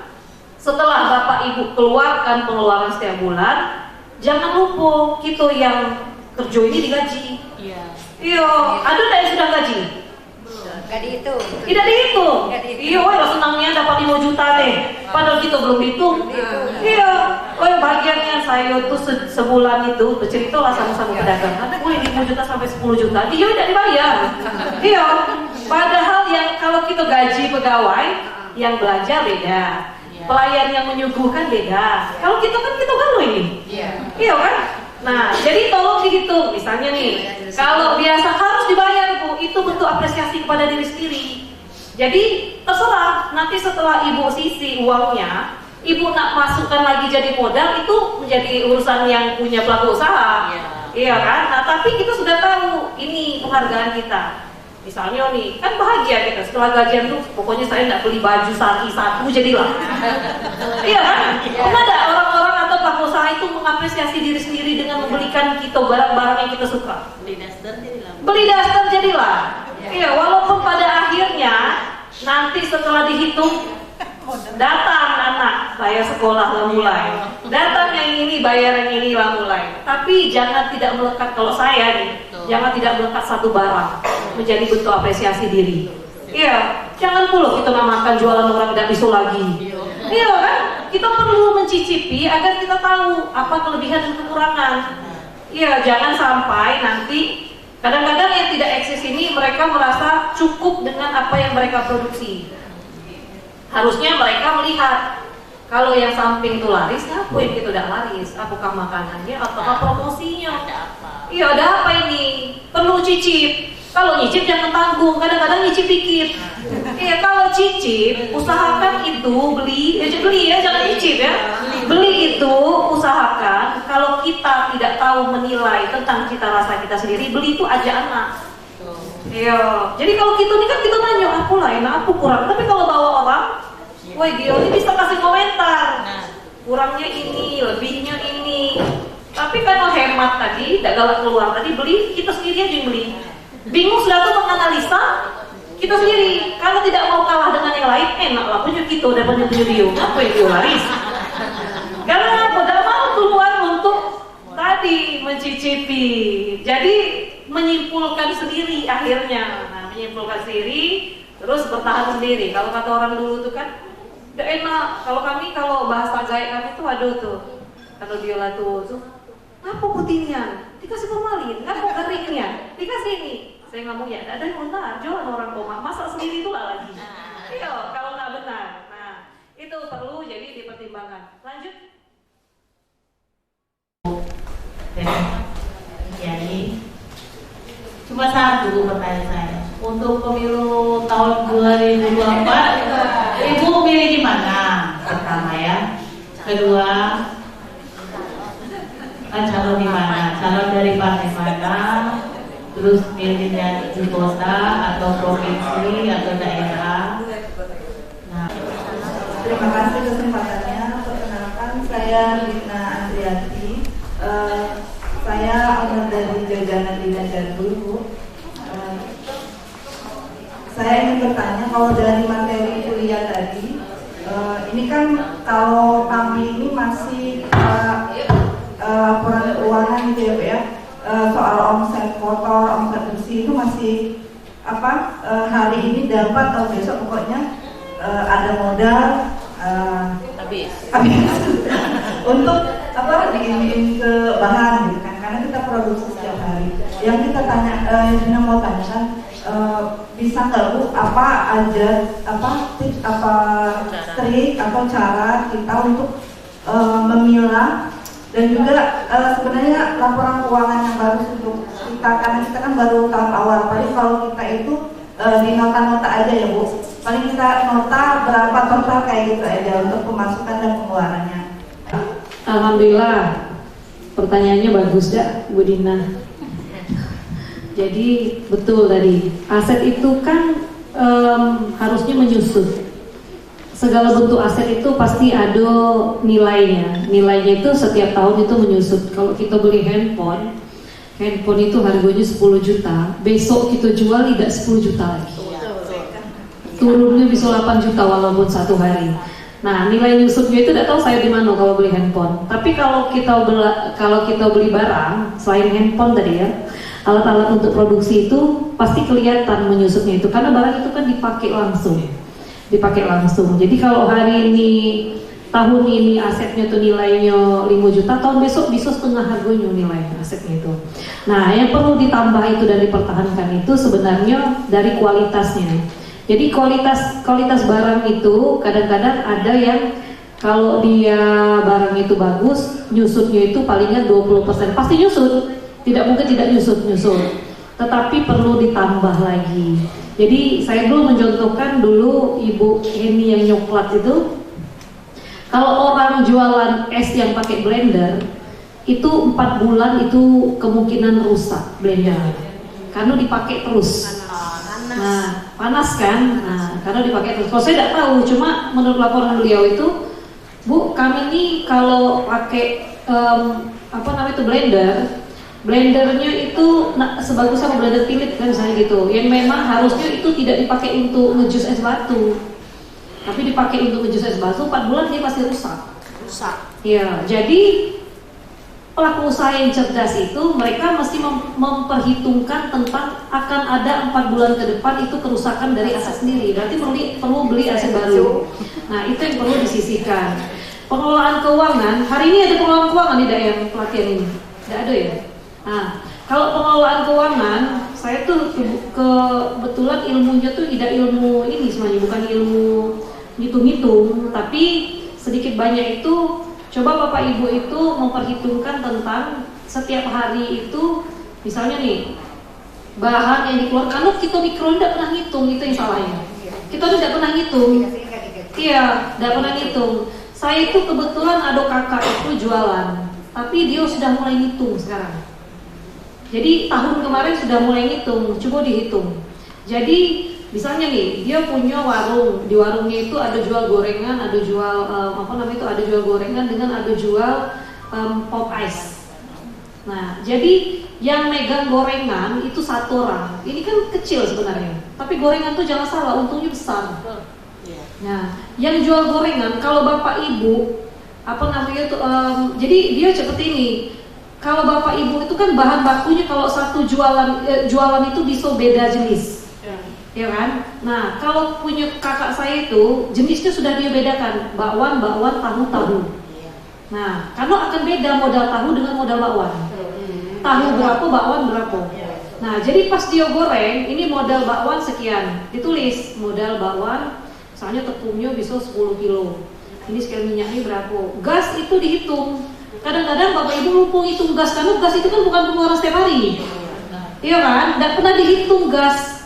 Setelah Bapak Ibu keluarkan pengeluaran setiap bulan, jangan lupa kita yang kerja ini digaji. Iya, ada nggak yang sudah gaji? Nggak dihitung. Tidak dihitung. Iya, wah senangnya dapat 5 juta deh. Padahal kita belum dihitung. Iya, wah bagiannya saya tuh sebulan itu bercerita lah sama-sama pedagang. Wah 5 juta sampai 10 juta, dia tidak dibayar. Iya, padahal yang kalau kita gaji pegawai, yang belanja beda. Pelayan yang menyuguhkan beda. Kalau kita kan kita ini. Iya kan? Nah, jadi tolong dihitung. Misalnya nih, kalau biasa harus dibayar Bu, itu bentuk apresiasi kepada diri sendiri. Jadi terserah. Nanti setelah Ibu sisi uangnya, Ibu nak masukkan lagi jadi modal, itu menjadi urusan yang punya pelaku usaha. Iya kan? Nah, tapi kita sudah tahu ini penghargaan kita. Misalnya nih, kan bahagia kita setelah gajian tuh, pokoknya saya nggak beli baju satu jadilah. Iya kan? Ada orang-orang atau pelaku usaha itu mengapresiasi diri sendiri dengan membelikan kita barang-barang yang kita suka. Beli daster jadilah. Iya, walaupun pada akhirnya nanti setelah dihitung datang anak bayar sekolah lah mulai, datang yang ini bayar yang ini lah mulai. Tapi jangan tidak melekat, kalau saya nih, jangan tidak melekat satu barang menjadi bentuk apresiasi diri. Iya, jangan pula kita namakan jualan orang tidak bisu lagi. Iya kan? Kita perlu mencicipi agar kita tahu apa kelebihan dan kekurangan. Iya, jangan sampai nanti kadang-kadang yang tidak eksis ini mereka merasa cukup dengan apa yang mereka produksi. Harusnya mereka melihat kalau yang samping itu laris, apa yang kita tidak laris? Apakah makanannya ataukah promosinya? Iya, ada apa ini? Perlu cicip. Kalau nyicip jangan tanggung, kadang-kadang nyicip dikit. Iya, kalau cicip, usahakan itu beli ya, jangan nyicip ya. Beli itu usahakan. Kalau kita tidak tahu menilai tentang cita rasa kita sendiri, beli itu aja anak. Iya. Jadi kalau kita ini kan kita nanya aku lain, aku kurang. Tapi kalau bawa orang, woi dia ini bisa kasih komentar. Kurangnya ini, lebihnya ini. Tapi kalau hemat tadi, tidak galak keluar tadi beli, kita sendiri aja yang beli. Bingung sudah tuh menganalisa, kita sendiri. Kalau tidak mau kalah dengan yang lain, enak lah punya kita daripada punya dia. Apa yang dia laris? Karena tidak mau keluar untuk tadi mencicipi. Jadi menyimpulkan sendiri akhirnya. Nah, menyimpulkan sendiri, terus bertahan sendiri. Kalau kata orang dulu tuh kan, udah enak. Kalau kami, kalau bahasa gaib kami tuh aduh tuh. Kalau dia tuh, apa putihnya? Dikasih formalin, apa keringnya? Dikasih ini. Saya ngomong ya, ada yang benar, jualan orang koma, masak sendiri itu lah lagi. Iya, kalau nggak benar. Nah, itu perlu jadi dipertimbangkan. Lanjut. Jadi, cuma satu pertanyaan saya. Untuk pemilu tahun 2024, Ibu milih di mana? Pertama ya. Kedua, calon di mana? Calon dari partai mana? Terus milihnya di kota atau provinsi atau daerah? Nah. Terima kasih kesempatannya. Perkenalkan, saya Rina Andriati. Saya owner dari Jajanan Dina Jadul. Saya ingin bertanya, kalau dari materi kuliah tadi, ini kan kalau kami ini masih laporan keuangan gitu ya, Pak ya, soal omset kotor, omset bersih itu masih hari ini dapat atau besok pokoknya ada modal habis untuk dikirim ke bahan gitu kan, karena kita produksi setiap hari. Yang kita tanya, yang mau tanyakan, bisa nggak Bu apa aja tips trik atau cara kita untuk memilah dan juga sebenarnya laporan keuangan yang bagus untuk kita, karena kita kan baru tahap awal. Paling kalau kita itu di nota-nota aja ya Bu, paling kita nota berapa total kayak gitu aja untuk pemasukan dan pengeluarannya. Alhamdulillah, pertanyaannya bagus dah Bu Dina. Jadi betul tadi, aset itu kan harusnya menyusut. Segala bentuk aset itu pasti ada nilainya. Nilainya itu setiap tahun itu menyusut. Kalau kita beli handphone itu harganya 10 juta. Besok kita jual tidak 10 juta lagi. Turunnya bisa 8 juta walaupun satu hari. Nah, nilai nyusutnya itu tidak tahu saya di mana kalau beli handphone. Tapi kalau kita beli barang selain handphone tadi ya, alat-alat untuk produksi itu pasti kelihatan menyusutnya itu karena barang itu kan dipakai langsung. Jadi kalau hari ini tahun ini asetnya tuh nilainya 5 juta, tahun besok bisa setengah harganya nilai asetnya itu. Nah, yang perlu ditambah itu dan dipertahankan itu sebenarnya dari kualitasnya. Jadi kualitas barang itu kadang-kadang ada yang kalau dia barang itu bagus, nyusutnya itu palingnya 20%. Pasti nyusut, tidak mungkin tidak nyusut. Tetapi perlu ditambah lagi. Jadi saya dulu mencontohkan dulu Ibu Heni yang nyoklat itu, kalau orang jualan es yang pakai blender itu 4 bulan itu kemungkinan rusak blendernya karena dipakai terus. Nah, panas kan? Nah, karena dipakai terus. Kalau saya tidak tahu, cuma menurut laporan beliau itu, Bu, kami ini kalau pakai blendernya itu sebagus sama blender Philips kan misalnya gitu. Yang memang harusnya itu tidak dipakai untuk ngejus es batu, tapi dipakai untuk ngejus es batu 4 bulan dia pasti rusak. Ya, jadi pelaku usaha yang cerdas itu mereka mesti memperhitungkan tentang akan ada 4 bulan ke depan itu kerusakan dari aset sendiri, berarti perlu beli aset baru. Nah, itu yang perlu disisihkan. Pengelolaan keuangan, hari ini ada pengelolaan keuangan tidak yang pelatihan ini? Tidak ada ya? Nah, kalau pengelolaan keuangan, saya tuh kebetulan ilmunya tuh tidak ilmu ini sebenarnya, bukan ilmu ngitung-ngitung, tapi sedikit banyak itu coba Bapak Ibu itu memperhitungkan tentang setiap hari itu, misalnya nih bahan yang dikeluarkan, kalau kita mikro tidak pernah ngitung, itu yang salahnya. Kita tidak pernah ngitung. Iya, tidak pernah ngitung. Saya itu kebetulan ada kakak itu jualan, tapi dia sudah mulai ngitung sekarang. Jadi tahun kemarin sudah mulai ngitung, coba dihitung. Jadi misalnya nih, dia punya warung, di warungnya itu ada jual gorengan, ada jual ada jual gorengan dengan ada jual pop ice. Nah, jadi yang megang gorengan itu satu orang. Ini kan kecil sebenarnya, tapi gorengan tuh jangan salah, untungnya besar. Nah, yang jual gorengan kalau bapak ibu jadi dia seperti ini. Kalau bapak ibu itu kan bahan bakunya kalau satu jualan itu bisa beda jenis. Ya kan? Nah, kalau punya kakak saya itu jenisnya sudah dia bedakan, bakwan, tahu. Nah, karena akan beda modal tahu dengan modal bakwan. Tahu berapa, bakwan berapa. Nah, jadi pas dia goreng, ini modal bakwan sekian, ditulis modal bakwan, misalnya tepungnya bisa 10 kilo. Ini sekian minyaknya berapa. Gas itu dihitung. Kadang-kadang bapak ibu lupa hitung gas, karena gas itu kan bukan pengeluaran setiap hari. Iya kan? Tidak pernah dihitung gas.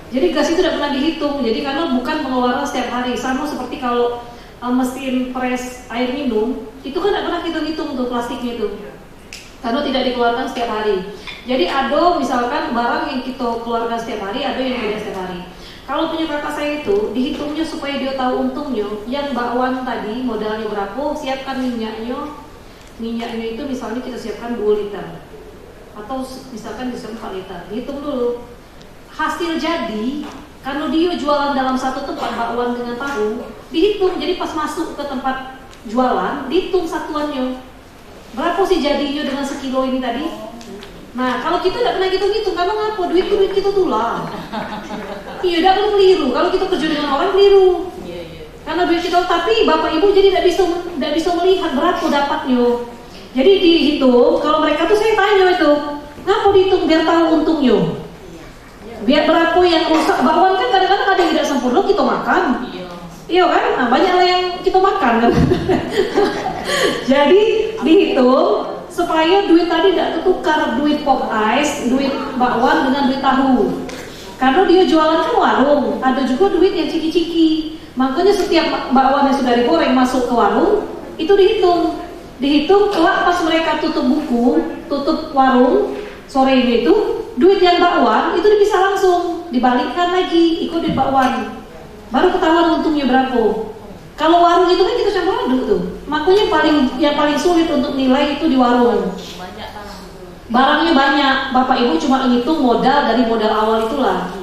Jadi gas itu tidak pernah dihitung, jadi karena bukan pengeluaran setiap hari. Sama seperti kalau mesin pres air minum, itu kan tidak pernah kita hitung tuh plastiknya itu, karena tidak dikeluarkan setiap hari. Jadi ada misalkan barang yang kita keluarkan setiap hari, ada yang beda setiap hari. Kalau punya kakak saya itu, dihitungnya supaya dia tahu untungnya. Yang bakwan tadi modalnya berapa, siapkan minyaknya. Minyaknya itu misalnya kita siapkan 2 liter, atau misalkan bisa 4 liter. Dihitung dulu. Hasil jadi, kalau dia jualan dalam satu tempat bakwan dengan tahu, dihitung. Jadi pas masuk ke tempat jualan, dihitung satuannya. Berapa sih jadinya dengan sekilo ini tadi? Nah, kalau kita tidak pernah hitung-hitung, karena ngapa? Duit kita tulang. Iya, tidak perlu keliru. Kalau kita kerja dengan orang keliru. Karena duit kita, tapi bapak ibu jadi tidak bisa melihat berapa dapatnya. Jadi dihitung. Kalau mereka tuh saya tanya itu, ngapa dihitung biar tahu untungnya? Biar berapa yang rusak. Bakwan kan kadang-kadang ada yang tidak sempurna kita makan. Iya kan? Nah, banyaklah yang kita makan kan. Jadi dihitung supaya duit tadi tidak tertukar, duit pop ice, duit bakwan dengan duit tahu. Karena dia jualan kan warung, ada juga duit yang ciki-ciki. Makanya setiap bakwan yang sudah digoreng masuk ke warung itu dihitung kelak pas mereka tutup buku, tutup warung sorenya itu, duit yang bakwan itu bisa langsung dibalikkan lagi ikut duit bakwan. Baru ketahuan untungnya berapa. Kalau warung itu kan kita campur aduk tuh. Makanya yang paling sulit untuk nilai itu di warung. Barangnya banyak, bapak ibu cuma ngitung modal dari modal awal itulah.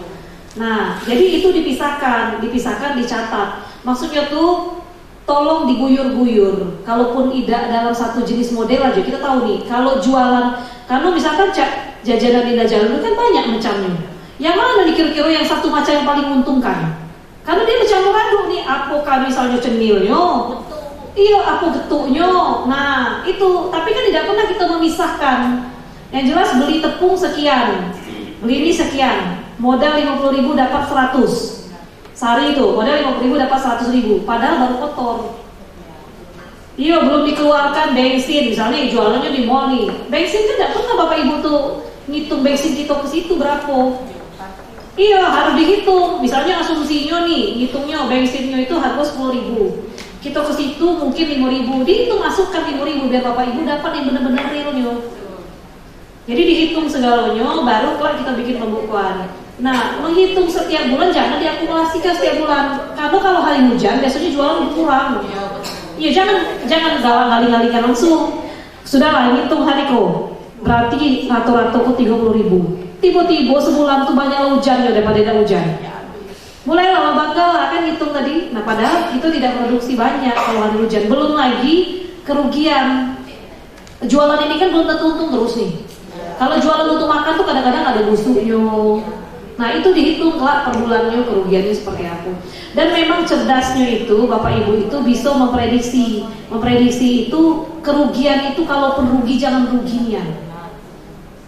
Nah, jadi itu dipisahkan, dicatat. Maksudnya tuh tolong diguyur-guyur. Kalaupun tidak dalam satu jenis model aja, kita tahu nih, kalau jualan, karena misalkan jajanan Indah Jalur kan banyak macamnya. Yang mana nih kira-kira yang satu macam yang paling menguntungkan? Karena dia bercampur aduk nih, apakah misalnya cenilnya, iya apa getuknya. Nah itu, tapi kan tidak pernah kita memisahkan. Yang jelas beli tepung sekian, beli ini sekian, modal 50.000 dapat 100. Sehari itu modal 50.000 dapat 100.000, padahal baru kotor. Iya, belum dikeluarkan bensin, misalnya jualannya di mall nih. Bensin kan tidak pernah bapak ibu tuh ngitung bensin kita ke situ berapa. Iya, harus dihitung. Misalnya asumsinya nih, ngitungnya bensinnya itu harga 10.000. Kita ke situ mungkin 5.000. Dihitung, masukkan 5.000 biar bapak ibu dapat yang benar-benar realnya. Jadi dihitung segalanya, baru kalau kita bikin pembukuan. Nah, menghitung setiap bulan jangan diakumulasikan setiap bulan. Karena kalau hari hujan biasanya jualan berkurang. Iya, jangan gali-galikan langsung. Sudahlah, hitung hari kok. Berarti rata-rata kok 30.000. Tiba-tiba sebulan tuh banyak hujan ya daripada tidak hujan. Mulailah bangga akan hitung tadi. Nah, padahal itu tidak produksi banyak kalau hari hujan. Belum lagi kerugian. Jualan ini kan belum tentu untung terus nih. Kalau jualan untuk makan tuh kadang-kadang ada busuknya. Nah, itu dihitung kelak per bulannya kerugiannya seperti apa. Dan memang cerdasnya itu bapak ibu itu bisa memprediksi. Memprediksi itu kerugian itu kalaupun rugi jangan ruginya.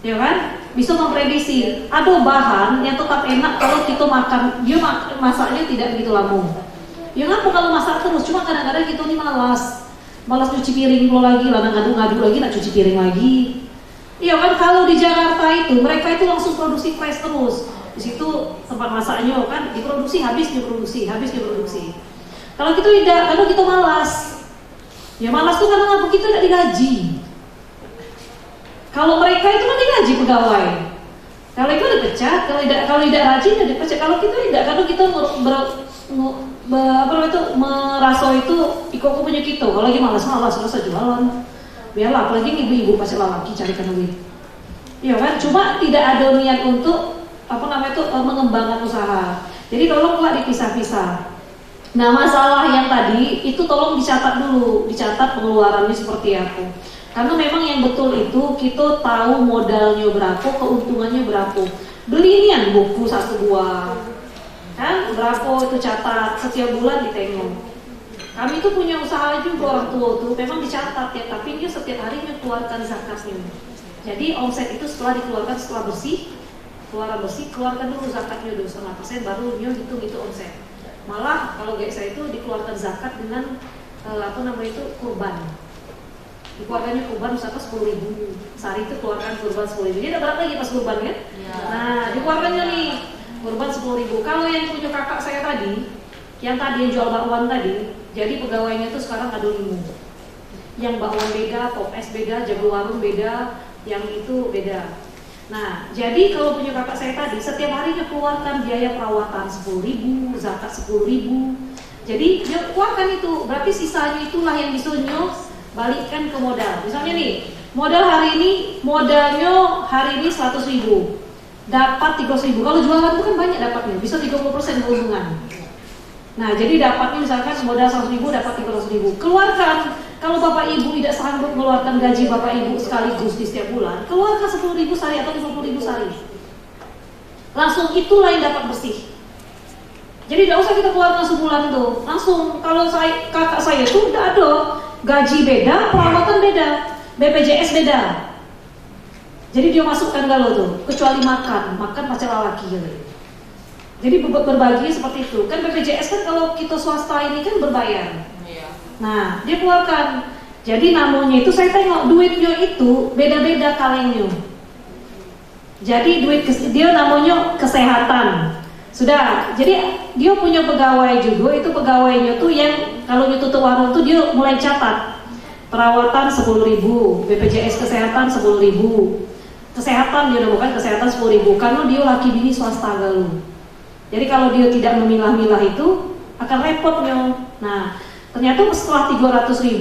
Ya kan? Bisa memprediksi. Ada bahan yang tetap enak kalau kita makan, dia masaknya tidak begitu lama. Ya ngapa kalau masak terus? Cuma kadang-kadang kita ini malas cuci piring lo lagi, lah ngadu-ngadu lagi nak cuci piring lagi. Iya kan, kalau di Jakarta itu mereka itu langsung produksi fresh terus. Di situ tempat masaknya kan diproduksi, habis diproduksi. Kalau kita tidak, karena kita malas. Ya malas tuh karena kita tidak digaji. Kalau mereka itu kan digaji pegawai. Kalau itu dipecat, kalau tidak rajin ya dipecat. Kalau kita tidak, kalau kita meraso itu ikut punya kita. Kalau lagi malas selesai jualan. Biarlah, apalagi ibu-ibu pasti laki carikan duit. Iya kan? Cuma tidak ada niat untuk mengembangkan usaha. Jadi tolonglah dipisah-pisah. Nah, masalah yang tadi itu tolong dicatat dulu, dicatat pengeluarannya seperti apa. Karena memang yang betul itu kita tahu modalnya berapa, keuntungannya berapa. Beli nih buku 1-2, kan berapa itu catat, setiap bulan ditengok. Kami itu punya usaha juga orang tua tuh, memang dicatat ya, tapi dia setiap harinya keluarkan zakatnya. Jadi omset itu setelah dikeluarkan, setelah bersih, keluarkan dulu zakatnya 2,5%, baru dia hitung itu omset. Malah kalau kayak saya itu dikeluarkan zakat dengan kurban. Dikeluarkannya kurban misalkan 10.000 sehari, itu keluarkan kurban 10.000. Jadi ada berapa lagi pas kurban kan? Ya. Nah, dikeluarkannya nih kurban 10.000. Kalau yang punya kakak saya tadi, yang jual bakwan tadi, jadi pegawainya itu sekarang ada 5. Yang bakwan beda, pop es beda, jago warung beda, yang itu beda. Nah, jadi kalau punya kakak saya tadi, setiap harinya keluarkan biaya perawatan 10.000, zakat 10.000. Jadi dia keluarkan itu, berarti sisanya itulah yang disunyuh balikkan ke modal. Misalnya nih, modalnya hari ini 100.000, dapat 300.000. Kalau jualan itu kan banyak dapatnya, bisa 30% keuntungan. Nah, jadi dapatnya misalkan modal 100.000, dapat 300.000. Keluarkan. Kalau Bapak Ibu tidak sanggup mengeluarkan gaji Bapak Ibu sekaligus di setiap bulan, keluarkan 10.000 sehari atau 50.000 sehari. Langsung itulah yang dapat bersih. Jadi tidak usah kita keluarkan sebulan tuh. Langsung, kalau kakak saya tuh udah ada gaji beda, perawatan beda, BPJS beda. Jadi dia masukkan galau tuh, kecuali makan pasti laki gitu. Jadi berbagi seperti itu. Kan BPJS kan kalau kita swasta ini kan berbayar. Nah, dia keluarkan. Jadi namanya itu saya tengok duitnya itu beda-beda kalengnya. Jadi dia namanya kesehatan. Sudah. Jadi dia punya pegawai juga, itu pegawainya tuh yang kalau tutup warung tuh dia mulai catat. Perawatan 10.000, BPJS kesehatan 10.000. Kesehatan dia bukan kesehatan 10.000 karena dia laki bini swasta galuh. Jadi kalau dia tidak memilah-milah itu akan repotnya. Nah, ternyata setelah 300.000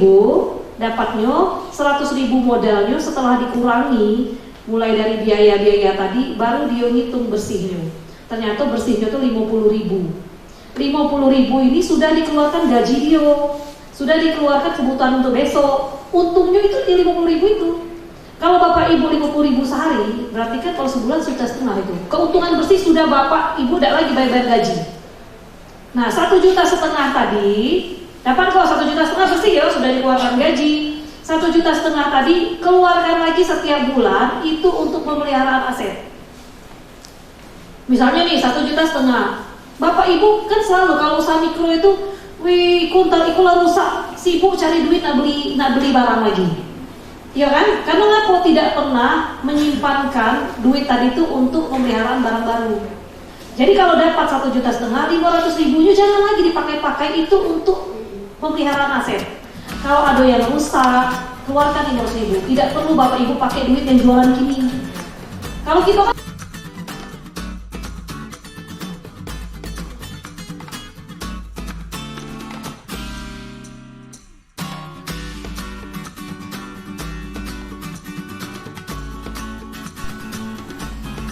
dapatnya 100.000 modalnya, setelah dikurangi mulai dari biaya-biaya tadi baru dia ngitung bersihnya. Ternyata bersihnya tuh 50.000. 50.000 ini sudah dikeluarkan gaji dia, sudah dikeluarkan kebutuhan untuk besok. Untungnya itu di 50.000 itu. Kalau Bapak Ibu 50.000 sehari, berarti kan kalau sebulan 1,5 itu. Keuntungan bersih sudah Bapak Ibu tidak lagi bayar gaji. Nah, 1,5 juta tadi dapat kok 1,5 juta bersih ya, sudah dikeluarkan gaji. 1,5 juta tadi keluarkan lagi setiap bulan itu untuk pemeliharaan aset. Misalnya nih 1,5 juta. Bapak Ibu kan selalu kalau usaha mikro itu, kuntal ikulah rusak, sibuk cari duit nak beli barang lagi. Iya kan? Karena ngapa tidak pernah menyimpankan duit tadi itu untuk pemeliharaan barang baru. Jadi kalau dapat 1,5 juta, 500.000-nya jangan lagi dipakai itu untuk pemeliharaan aset. Kalau ada yang rusak, keluarkan 500.000. Tidak perlu Bapak Ibu pakai duit yang jualan kini. Kalau kita kan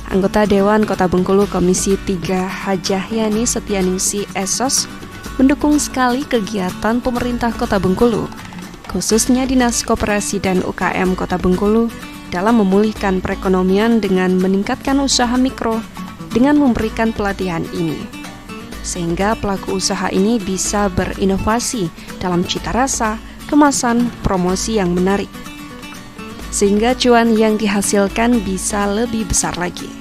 Anggota Dewan Kota Bengkulu Komisi 3 Hajah Yani Setianingsih Esos mendukung sekali kegiatan pemerintah Kota Bengkulu, khususnya Dinas Koperasi dan UKM Kota Bengkulu dalam memulihkan perekonomian dengan meningkatkan usaha mikro dengan memberikan pelatihan ini. Sehingga pelaku usaha ini bisa berinovasi dalam cita rasa, kemasan, promosi yang menarik. Sehingga cuan yang dihasilkan bisa lebih besar lagi.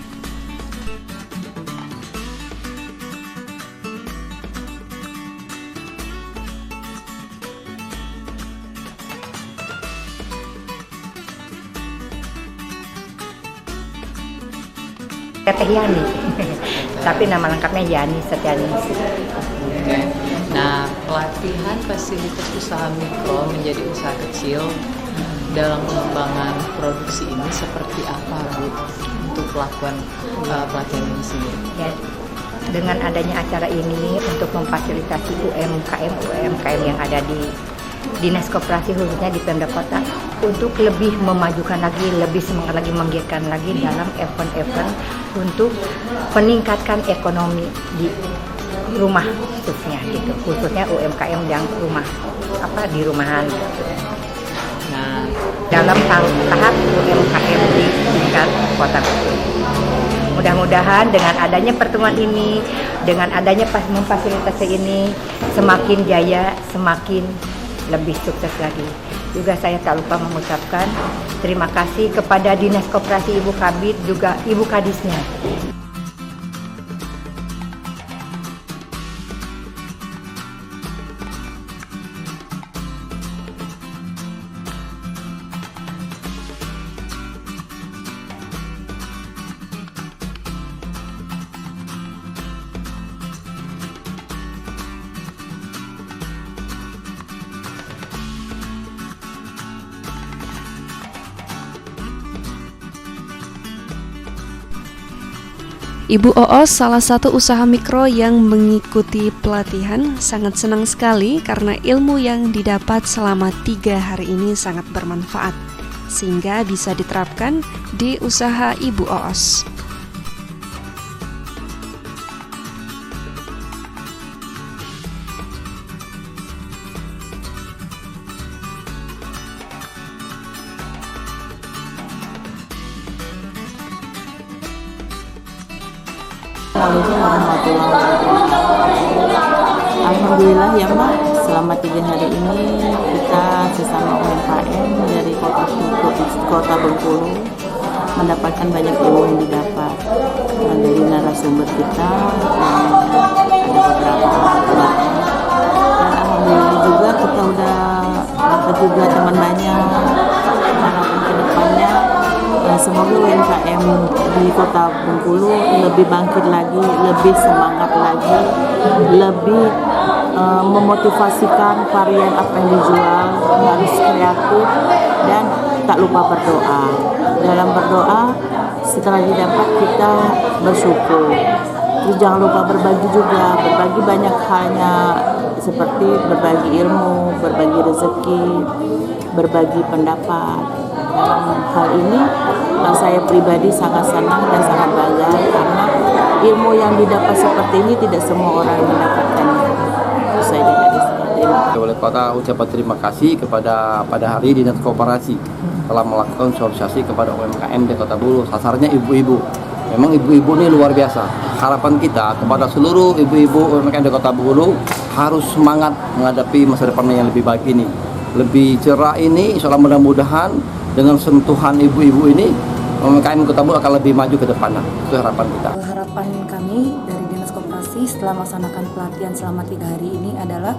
Teteh Yani, tapi nama lengkapnya Yani Setianingsih. Nah, pelatihan fasilitas usaha mikro menjadi usaha kecil dalam pengembangan produksi ini seperti apa, Bu? untuk pelatihan ini sendiri. Ya, dengan adanya acara ini untuk memfasilitasi UMKM yang ada di Dinas Koperasi khususnya di Pemda Kota untuk lebih memajukan lagi, lebih semangat lagi, menggiatkan lagi dalam event-event untuk meningkatkan ekonomi di rumah khususnya UMKM yang di rumahan. Nah, dalam tahap UMKM di tingkat Kota Bengkulu. Mudah-mudahan dengan adanya pertemuan ini, dengan adanya memfasilitasi ini, semakin jaya, semakin lebih sukses lagi. Juga saya tak lupa mengucapkan terima kasih kepada Dinas Koperasi Ibu Kabid, juga Ibu Kadisnya. Ibu Oos, salah satu usaha mikro yang mengikuti pelatihan, sangat senang sekali karena ilmu yang didapat selama 3 hari ini sangat bermanfaat, sehingga bisa diterapkan di usaha Ibu Oos. Assalamualaikum warahmatullahi wabarakatuh. Alhamdulillah ya Mbak, selama 3 hari ini kita sesama UMKM dari Kota Bengkulu mendapatkan banyak ilmu yang didapat dari narasumber kita yang ada beberapa orang tua. Dan alhamdulillah juga kita udah dapat juga teman banyak. Harapan kedepannya semoga UMKM di Kota Bengkulu lebih bangkit lagi, lebih semangat lagi, lebih memotivasikan varian apa yang dijual, harus kreatif dan tak lupa berdoa. Dalam berdoa setelah didapat kita bersyukur. Terus jangan lupa berbagi juga, berbagi banyak halnya seperti berbagi ilmu, berbagi rezeki, berbagi pendapat. Dalam hal ini saya pribadi sangat senang dan sangat bangga karena ilmu yang didapat seperti ini tidak semua orang mendapatkannya. Saya dari terima kasih. Oleh Kota ucapan terima kasih kepada pada hari Dinas Koperasi telah melakukan sosialisasi kepada UMKM di Kota Bengkulu. Sasarannya ibu-ibu. Memang ibu-ibu ini luar biasa. Harapan kita kepada seluruh ibu-ibu UMKM di Kota Bengkulu harus semangat menghadapi masa depan yang lebih baik ini, lebih cerah ini. Insya Allah mudah-mudahan dengan sentuhan ibu-ibu ini UMKM Kota Bengkulu akan lebih maju ke depan. Itu harapan kita. Harapan kami dari Dinas Koperasi setelah melaksanakan pelatihan selama 3 hari ini adalah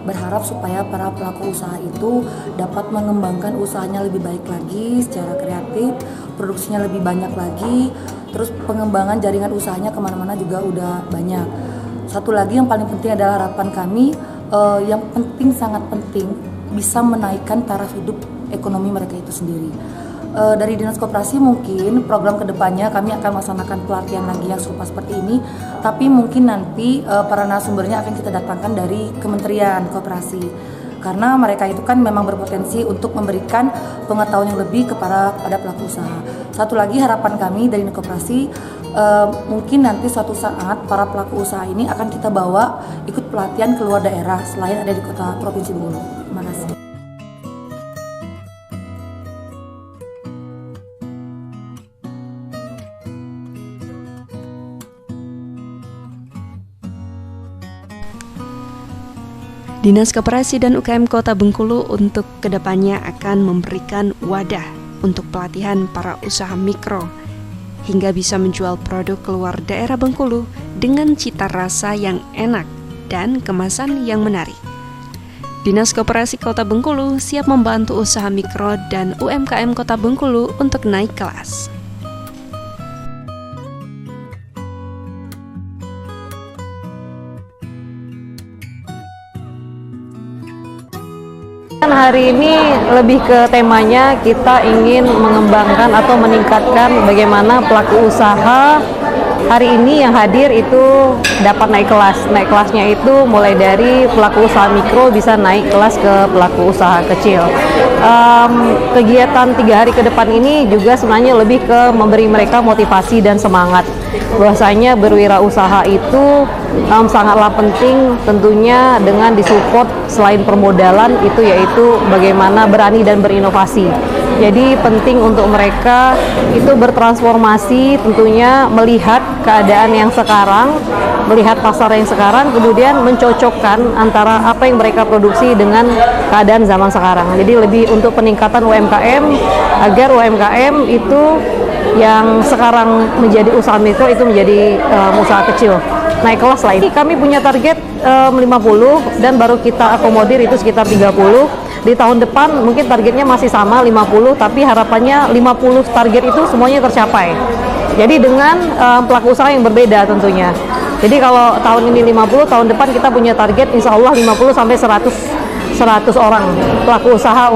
berharap supaya para pelaku usaha itu dapat mengembangkan usahanya lebih baik lagi secara kreatif, produksinya lebih banyak lagi, terus pengembangan jaringan usahanya kemana-mana juga udah banyak. Satu lagi yang paling penting adalah harapan kami yang penting, sangat penting, bisa menaikkan taraf hidup ekonomi mereka itu sendiri. Dari Dinas Koperasi mungkin program kedepannya kami akan melaksanakan pelatihan lagi yang serupa seperti ini, tapi mungkin nanti para narasumbernya akan kita datangkan dari Kementerian Koperasi karena mereka itu kan memang berpotensi untuk memberikan pengetahuan yang lebih kepada pelaku usaha. Satu lagi harapan kami dari Dinas Koperasi, mungkin nanti suatu saat para pelaku usaha ini akan kita bawa ikut pelatihan ke luar daerah selain ada di kota Provinsi Bengkulu. Terima kasih. Dinas Koperasi dan UKM Kota Bengkulu untuk kedepannya akan memberikan wadah untuk pelatihan para usaha mikro hingga bisa menjual produk keluar daerah Bengkulu dengan cita rasa yang enak dan kemasan yang menarik. Dinas Koperasi Kota Bengkulu siap membantu usaha mikro dan UMKM Kota Bengkulu untuk naik kelas. hari ini lebih ke temanya kita ingin mengembangkan atau meningkatkan bagaimana pelaku usaha hari ini yang hadir itu dapat naik kelas. Naik kelasnya itu mulai dari pelaku usaha mikro bisa naik kelas ke pelaku usaha kecil. Kegiatan 3 hari ke depan ini juga sebenarnya lebih ke memberi mereka motivasi dan semangat. Bahwasanya berwirausaha itu sangatlah penting tentunya dengan disupport selain permodalan itu yaitu bagaimana berani dan berinovasi. Jadi penting untuk mereka itu bertransformasi, tentunya melihat keadaan yang sekarang, melihat pasar yang sekarang, kemudian mencocokkan antara apa yang mereka produksi dengan keadaan zaman sekarang. Jadi lebih untuk peningkatan UMKM agar UMKM itu yang sekarang menjadi usaha mikro itu menjadi usaha kecil, naik kelas lah. Ini kami punya target 50 dan baru kita akomodir itu sekitar 30. Di tahun depan mungkin targetnya masih sama 50, tapi harapannya 50 target itu semuanya tercapai. Jadi dengan pelaku usaha yang berbeda tentunya. Jadi kalau tahun ini 50, tahun depan kita punya target insya Allah 50 sampai 100 orang pelaku usaha